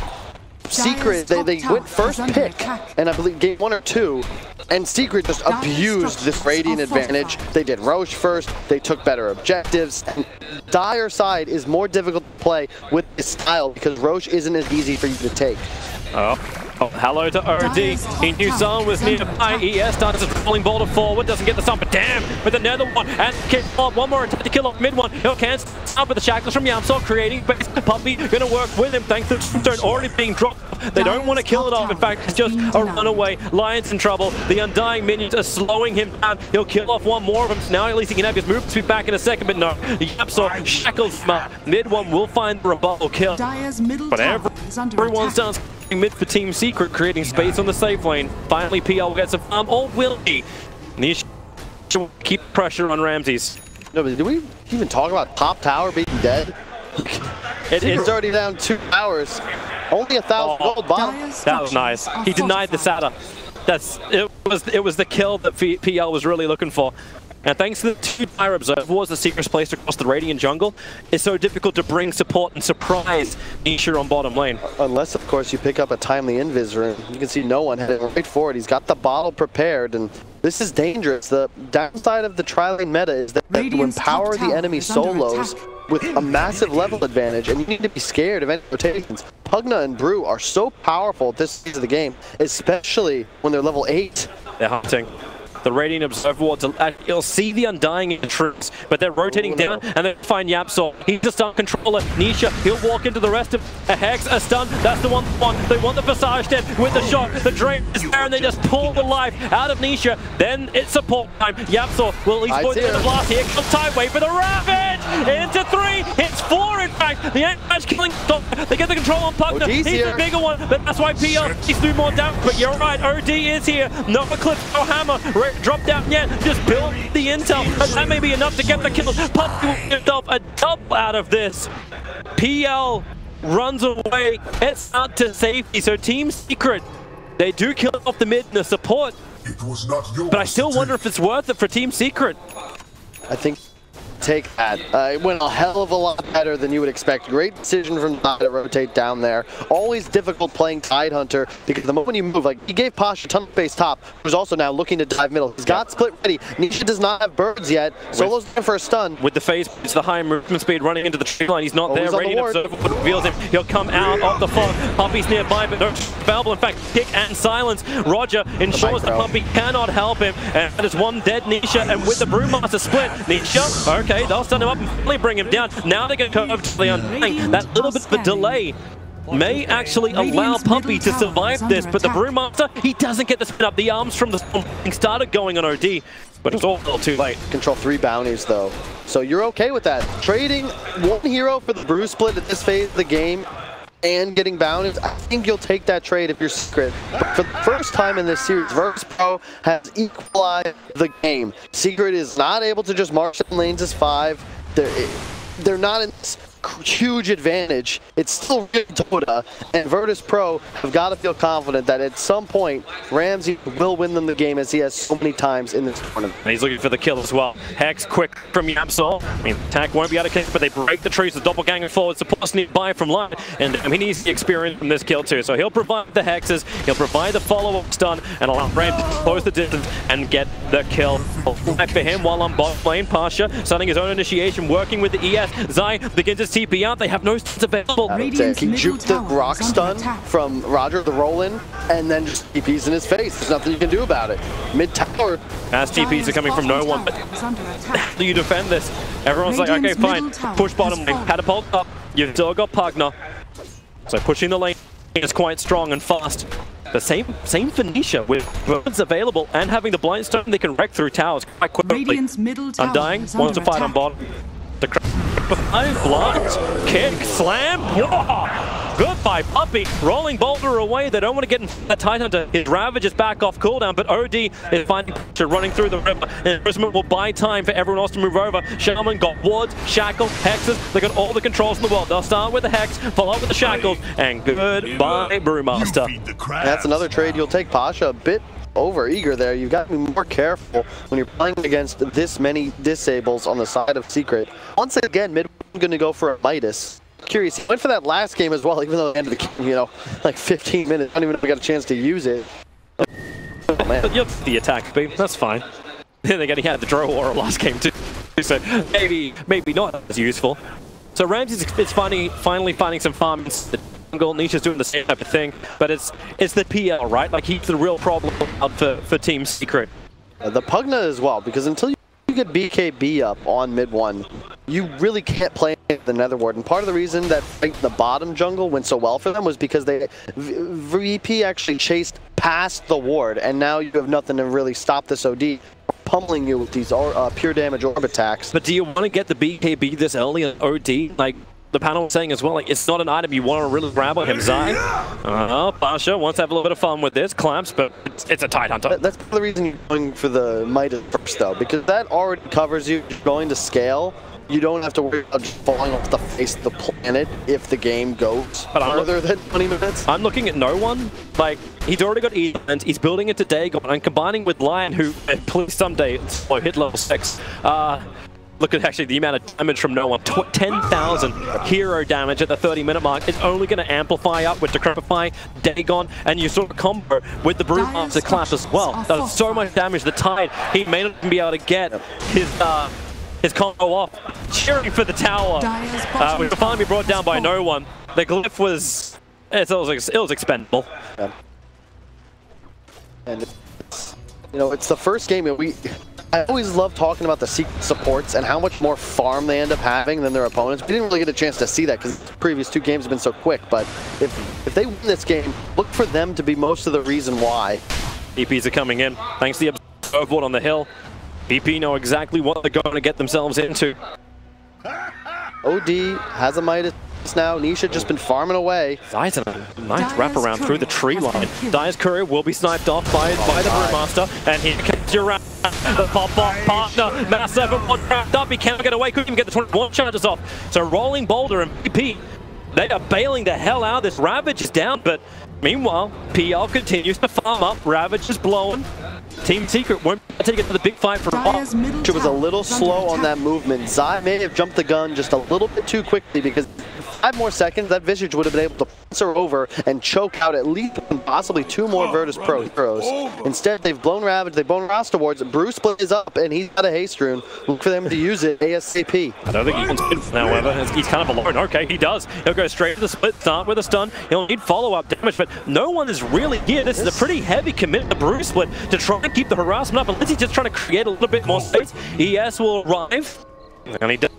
Secret, they went first pick, and I believe game 1 or 2, and Secret just abused this Radiant advantage. They did Roche first, they took better objectives, and Dire side is more difficult to play with this style because Roche isn't as easy for you to take. Oh, hello to OD. He knew someone was nearby. ES starts a rolling boulder forward, doesn't get the stun, but damn, with another one, and kill off one more attack to kill off mid one. He'll cancel up with the shackles from Yamsol, creating base. Puppy gonna work with him thanks to Stone already being dropped. They don't want to kill it off. In fact, it's just a runaway. Lion's in trouble. The Undying minions are slowing him down. He'll kill off one more of them. So now at least he can have his movement speed back in a second, but no. Yamsol shackles mid one will find the rebuttal kill. But everyone starts mid for Team Secret, creating space on the safe lane. Finally, PL gets a farm, or will he? Nish will keep pressure on Ramses. No, but did we even talk about top tower being dead? It's already down 2 hours. Only 1,000 gold bottom. That was nice. He denied the Sata. It was the kill that PL was really looking for. And thanks to the 2 Dire Observers that Secret's placed across the Radiant jungle, it's so difficult to bring support and surprise Nisha on bottom lane. Unless, of course, you pick up a timely invis rune. You can see no one heading right forward. He's got the bottle prepared, and this is dangerous. The downside of the tri-lane meta is that you empower the enemy solos with a massive level advantage, and you need to be scared of any rotations. Pugna and Brew are so powerful at this stage of the game, especially when they're level 8. They're hunting. The Radiant Observer Wards, you'll see the Undying in troops, but they're rotating down and they find Yapsol. He's the stun controller. Nisha, he'll walk into the rest of a Hex, a stun. That's the one. They want the Visage dead with the shot. The Drain is there and they just pull the life out of Nisha. Then it's support time. Yapzor will at least avoid the blast. Here comes Tide. Wait for the Ravage! Into 3, hits 4 in fact. The Anti-Match killing stop. They get the control on Pugna. He's the bigger one, but that's why PL needs to do more damage. But you're right, OD is here. No Eclipse, no Hammer. Drop down yet. Just build the intel. And that may be enough to get the kills. Puppy will get himself a dub out of this. PL runs away. It's out to safety. So Team Secret, they do kill off the mid and the support. It was not yours. But I still wonder if it's worth it for Team Secret. I think take that. It went a hell of a lot better than you would expect. Great decision from Tide to rotate down there. Always difficult playing Tidehunter because the moment you move, like he gave Posh a ton of space top, who's also now looking to dive middle. He's got split ready. Nisha does not have birds yet. Solo's in for a stun. With the phase, it's the high movement speed running into the tree line. He's not there. Radiant Observer reveals him. He'll come out of the fog. Puppy's nearby, but no available. In fact, kick and silence. Roger ensures the Puppy cannot help him. And there's one dead Nisha, and with the Brewmaster split, Nisha, okay, they'll stun him up and finally bring him down. Now they're going to come to the unthing. That little bit of a delay may actually allow Puppy to survive this, but the Brewmaster, he doesn't get the spin up. The arms from the thing started going on OD, but it's all a little too late. Control 3 bounties though, so you're okay with that. Trading one hero for the Brew split at this phase of the game and getting bounties, I think you'll take that trade if you're Secret. But for the first time in this series, Virtus Pro has equalized the game. Secret is not able to just march in lanes as 5. They're not in this huge advantage. It's still really DOTA, and Virtus Pro have got to feel confident that at some point Ramsey will win them the game, as he has so many times in this tournament. And he's looking for the kill as well. Hex quick from Yapzor. I mean, attack won't be able to kick, but they break the trees. The doppelganger forward supports nearby from line, and he needs the experience from this kill too. So he'll provide the hexes, he'll provide the follow-up stun, and allow Ramsey to close the distance and get the kill. Back for him while on bot lane. Pasha starting his own initiation, working with the ES. Zai begins his TP out. They have no stunts available. He juked the rock stun from Roger, the roll-in, and then just TPs in his face. There's nothing you can do about it. Mid-tower. As TPs are coming from no one, but how do you defend this? Everyone's like, okay, fine. Push bottom lane. Catapult up. You've still got Pugna. So pushing the lane is quite strong and fast. The same for Nisha, with birds available and having the blind stone, they can wreck through towers quite quickly. Undying wants to fight on bottom. The blast, kick, slam. Whoa. Good by Puppy. Rolling Boulder away. They don't want to get in that Tidehunter. His Ravage is back off cooldown, but OD is finding pressure running through the river. And Imprisonment will buy time for everyone else to move over. Shaman got wards, shackles, hexes. They got all the controls in the world. They'll start with the hex, follow up with the shackles, and goodbye, Brewmaster. That's another trade you'll take. Pasha a bit over eager there. You've got to be more careful when you're playing against this many disables on the side of Secret. Once again, mid going to go for a Midas. Curious, he went for that last game as well, even though at the end of the game, you know, like 15 minutes. I don't even know if we got a chance to use it. Oh, man. You're the attack speed. That's fine. Then again, he had the Drow Aura last game too, so maybe not as useful. So Ramsey's finally finding some farm in the jungle. Nisha's doing the same type of thing, but it's the PL, right? Like, he's the real problem out for Team Secret. The Pugna as well, because until you get BKB up on mid 1, you really can't play the Netherward. And part of the reason that the bottom jungle went so well for them was because VP actually chased past the ward, and now you have nothing to really stop this OD pummeling you with these pure damage orb attacks. But do you want to get the BKB this early on OD? Like the panel was saying as well, like, it's not an item you want to really grab on him. Zai. Pasha wants to have a little bit of fun with this. Clamps, but it's a Tidehunter. That's the reason you're going for the Midas first, though, because that already covers you. You're going to scale. You don't have to worry about just falling off the face of the planet if the game goes further than 20 minutes. I'm looking at no one. Like, he's already got E-Lens, he's building it to Dagon, and combining with Lion, who, please someday, hit level 6. Look at actually the amount of damage from no one. 10,000 hero damage at the 30-minute mark. It's only going to amplify up with Decrepify, Dagon, and you sort of combo with the Brewmaster class as well. Does so much damage. The Tide, he may not even be able to get his combo off. Cheering for the tower. We can finally be brought down by no one. The glyph was... it was expendable. Yeah. And you know, it's the first game, and I always love talking about the Secret supports and how much more farm they end up having than their opponents. We didn't really get a chance to see that because the previous 2 games have been so quick, but if they win this game, look for them to be most of the reason why. EPs are coming in. Thanks to the observe board on the hill. BP know exactly what they're going to get themselves into. OD has a Midas now. Nisha just been farming away. Zai's in a nice wraparound through the tree line. Dire's courier will be sniped off by the Brewmaster, and here comes your round. The pop-off partner, Mass 7 was wrapped up. He can't get away, couldn't even get the 21 charges off. So Rolling Boulder and BP, they are bailing the hell out. This Ravage is down, but meanwhile, PL continues to farm up. Ravage is blowing. Team Secret won't take it to the big fight for a while. She was a little slow on that movement. Zai may have jumped the gun just a little bit too quickly because 5 more seconds, that Visage would have been able to pass her over and choke out at least possibly 2 more Virtus Pro heroes. Instead, they've blown Ravage, they've blown Ross towards it. Bruce is up, and he's got a haste rune. Look for them to use it ASAP. I don't think he wants it, however. He's kind of alone. Okay, he does. He'll go straight to the split, start with a stun. He'll need follow-up damage, but no one is really here. This is a pretty heavy commit to Bruce Split to try and keep the harassment up, and Lizzie's just trying to create a little bit more space. ES will arrive, and he does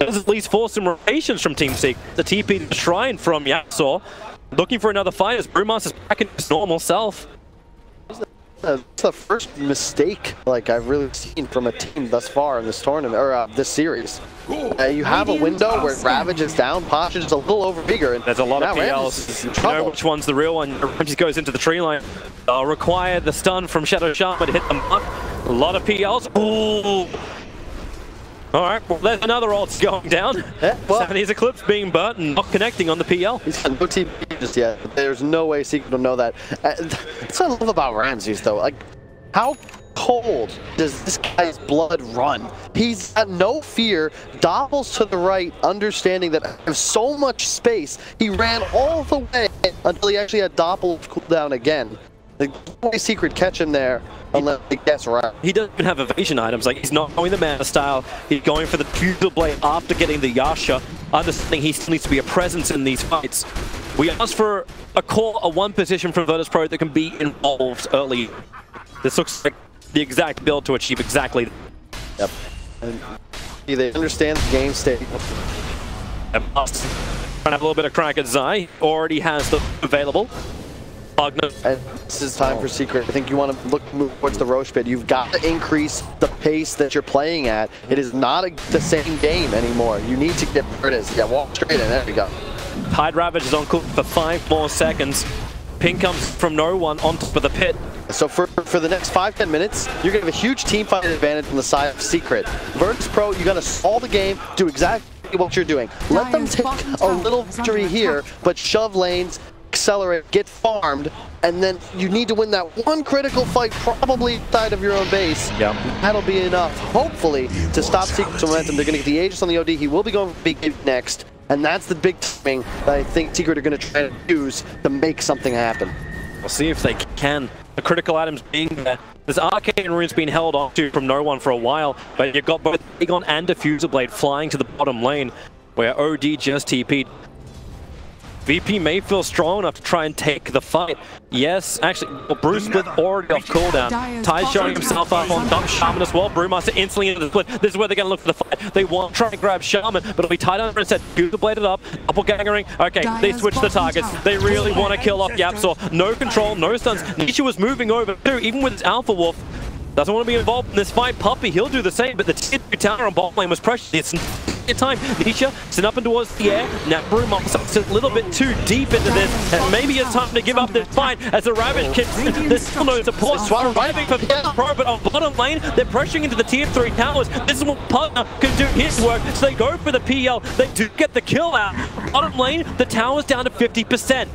at least force some rotations from Team Seek. The TP to Shrine from Yapsaw, looking for another fight as Brewmaster's back in his normal self. It's the first mistake like I've really seen from a team thus far in this tournament, or this series. You have a window where Ravage is down, Pasha is a little overeager, and there's a lot of now PLs. You know which one's the real one. Ramses goes into the tree line. Require the stun from Shadow Shaman to hit the mark. A lot of PLs. Ooh. All right, well, there's another ult going down. Yeah, well, He's Eclipse being burnt and not connecting on the PL. He's got no TP just yet. There's no way Secret will know that. That's what I love about Ramses, though. Like, how cold does this guy's blood run? He's got no fear, doubles to the right, understanding that there's so much space. He ran all the way until he actually had Doppel cooldown again. The only Secret catch him there unless he gets right. He doesn't even have evasion items. Like, he's not going the mana style. He's going for the Fusel Blade after getting the Yasha, understanding he still needs to be a presence in these fights. We asked for a core, a 1 position from Virtus Pro that can be involved early. This looks like the exact build to achieve exactly that. Yep. And they understand the game state. And trying to have a little bit of crack at Zai. Already has them available. And this is time for Secret. I think you want to move towards the Roche pit. You've got to increase the pace that you're playing at. It is not the same game anymore. You need to get where it is. Yeah, walk straight in. There we go. Tide Ravage is on cool for 5 more seconds. Ping comes from no one on top of the pit. So for the next 5-10 minutes, you're going to have a huge team fight advantage on the side of Secret. Virtus Pro, you got to stall the game, do exactly what you're doing. Let them take a little victory here, but shove lanes, accelerate, get farmed, and then you need to win that one critical fight, probably inside of your own base. Yep. That'll be enough, hopefully, to stop Secret's momentum. They're going to get the Aegis on the OD. He will be going for big next, and that's the big timing that I think Secret are going to try to use to make something happen. We'll see if they can. The critical items being there. There's Arcane Runes being held on to from no one for a while, but you've got both Aegon and Diffuser Blade flying to the bottom lane, where OD just TP'd. VP may feel strong enough to try and take the fight. Yes, actually, well, Bruce Split already off cooldown. Ty's showing himself up on top Shaman as well. Brewmaster instantly into the split. This is where they're going to look for the fight. They want to try and grab Shaman, but it'll be tied under instead. Diffuser bladed up, double gangering. Okay, they switch the targets. They really want to kill off Yapsaw. No control, no stuns. Nisha was moving over too, even with his Alpha Wolf. Doesn't want to be involved in this fight. Puppy, he'll do the same, but the tier 2 tower on bot lane was pressured. It's time. Nisha sent up and towards the air. Now Brewmaster's a little bit too deep into this, and maybe it's time to give up this fight as the Ravage kicks in. There's still no support. Arriving for Pro, but on bottom lane, they're pressuring into the tier 3 towers. This is what Partner can do his work, so they go for the PL. They do get the kill out. Bottom lane, the tower's down to 50%.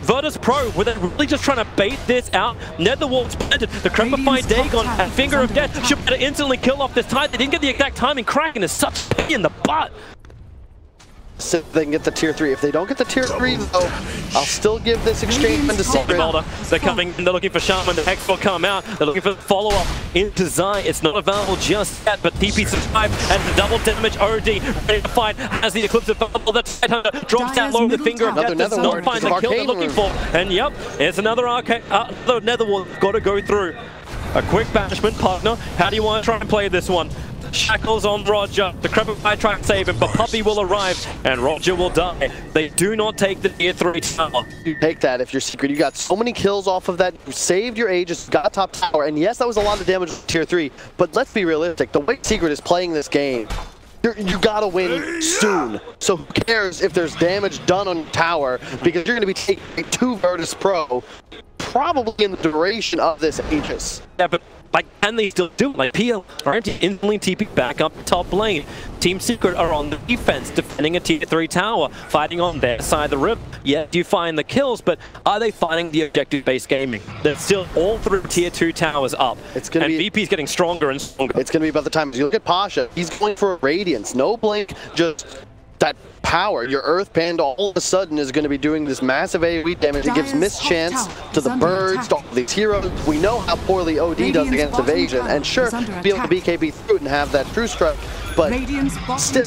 Virtus Pro, were they really just trying to bait this out? Netherwall's planted, the Crepified Dagon and Finger of Death should be able to instantly kill off this Tide. They didn't get the exact timing. Kraken is such a pain in the butt. So they can get the tier 3. If they don't get the tier 3, though, I'll still give this exchange to Secret. They're coming, they're looking for Shaman, the Hex will come out, they're looking for the follow-up into Zai. It's not available just yet, but TP survived, and the double damage OD ready to fight as the Eclipse available. The Tidehunter drops down low, the Finger of Death does not find the kill they're looking for. And yep, it's another Netherwall got to go through. A quick banishment, Partner. How do you want to try and play this one? shackles on Roger. The Decrepit might try and save him, but Puppey will arrive and Roger will die. They do not take the tier 3 tower. You take that if you're Secret. You got so many kills off of that. You saved your Aegis, got top tower, and yes, that was a lot of damage with tier 3, but let's be realistic. The way Secret is playing this game, you gotta win soon. So who cares if there's damage done on tower, because you're gonna be taking 2 Virtus Pro probably in the duration of this Aegis. Yeah, but like, can they still do it? Like, PL are instantly TP back up top lane. Team Secret are on the defense, defending a tier 3 tower, fighting on their side of the river. Yeah, you find the kills, but are they fighting the objective-based gaming? They're still all 3 tier 2 towers up. It's gonna be, VP's getting stronger and stronger. It's gonna be about the time. You look at Pasha, he's going for a Radiance. No blink, just that power. Your Earth Panda all of a sudden is going to be doing this massive AoE damage. It gives mischance to the birds, to all these heroes. We know how poorly OD does against evasion, and sure, be able to BKB through it and have that true strike, but still,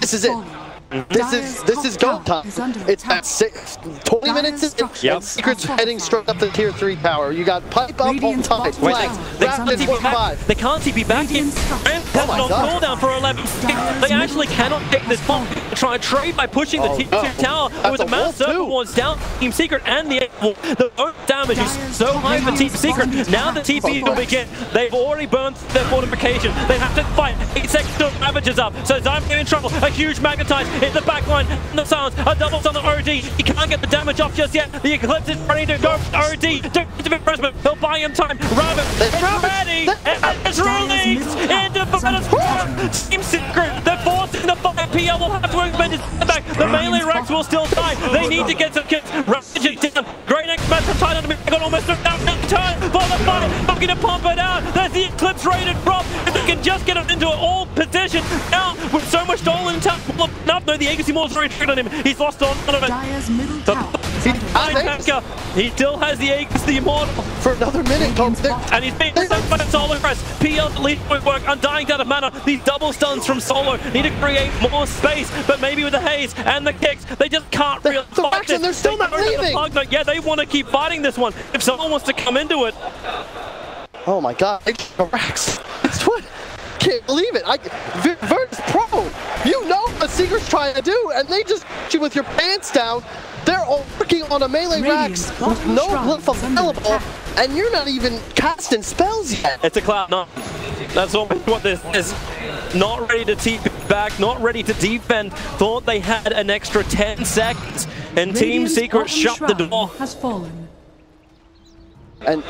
this is it. This is go time. It's at 20 minutes in, and Secret's heading straight up the tier 3 tower. You got pipe up on time. Flags, Rapid 45. They can't TP back in. And has on cooldown for 11. They actually cannot take this bomb. Try and trade by pushing the tier 2 tower with the Mass Serpent Wards down Team Secret and the damage is so high for Team Secret. Now the TP will begin. They've already burned their fortification. They have to fight. 8 seconds till Ravages up. So Zyme in trouble. A huge magnetize in the backline. And the silence. A double on the OD. He can't get the damage off just yet. The Eclipse is ready to go. OD. He'll buy him time. Ravage is ready. And it's released into the Team Secret. They're forcing the fight. PL will have to expend his back. The melee Rex will still die. They need to get some kills. Ravage is down. Great X-Men from Titan. Got almost down. Turn for the fight. Looking to pump it out. There's the Eclipse rated drop. If they can just get him into an all position. Now, with so much stolen tap, no, the Aegis Immortal's very triggered on him. He's lost on of it. He still has the Aegis, the Immortal. For another minute, and he's being stunned by Solo Crest. PL's at least point work. Undying down of mana. These double stuns from Solo need to create more space, but maybe with the haze and the kicks, they just can't really fight this. They're still not leaving. Yeah, they want to keep fighting this one. If someone wants to come into it. Oh my god, Rex. It's what? Can't believe it. Virtus Pro, you know what Secret's trying to do, and they just hit you with your pants down. They're all working on a melee Rex with no glyph available, and you're not even casting spells yet. It's a Cloud9. That's what this is. Not ready to TP back, not ready to defend. Thought they had an extra 10 seconds, and Team Secret shut the door. Has fallen. And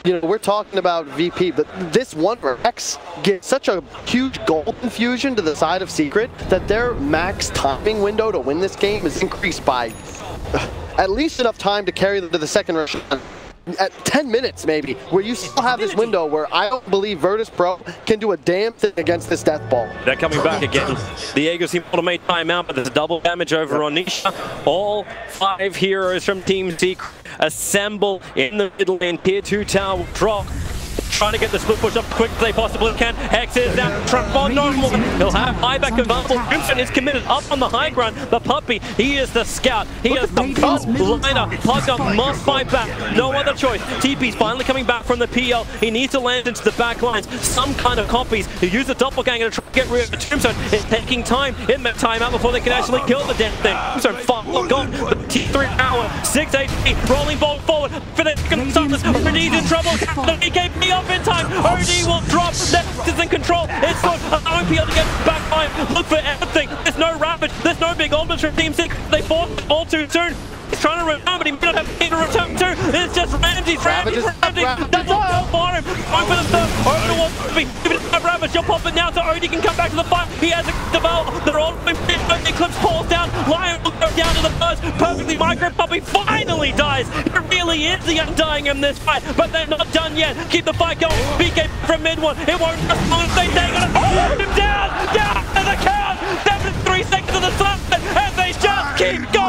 you know, we're talking about VP, but this one Rex gets such a huge gold infusion to the side of Secret that their max timing window to win this game is increased by at least enough time to carry them to the second rush. At 10 minutes maybe, where you still have this window where I don't believe Virtus Pro can do a damn thing against this death ball. They're coming back again. The Aegis Immortal made time out, but there's double damage over on Nisha. All 5 heroes from Team Secret assemble in the middle lane. Tier 2 tower drop. Trying to get the split push up quick as they possibly can. Hex is down. Trump on normal. He'll have buyback available. Crimson is committed up on the high ground. The Puppey, he is the scout. He is the top liner. Pugger must fight back. No other choice. TP's finally coming back from the PL. He needs to land into the back lines. Some kind of copies. He use the doppelganger to try to get rid of the Tombstone. It's taking time. It met time out before they can actually kill the damn thing. Tombstone far gone. The T3 hour. 6 HP. Rolling ball forward. For the Summers. Renee's in trouble. The BKB up in time. OD will drop. Next is in control. It's good. Allowing PL to get back by. Look for everything. There's no Ravage. There's no big ultimate from Team 6. They fought all too soon. He's trying to return, but he may not have to return too. It's just Ramsey. Ramsey. That's all for him. Going for the third. Oda wants to be. If it's not Ravage, you'll pop it now so Odie can come back to the fight. He has a develop. They're all Eclipse falls down. Lion will go down to the first. Perfectly micro Puppey finally dies. It really is the undying in this fight, but they're not done yet. Keep the fight going. BK from mid one. It won't last long as they take it. Hold him down. Down to the count. 73 seconds of the slap, and they just keep going.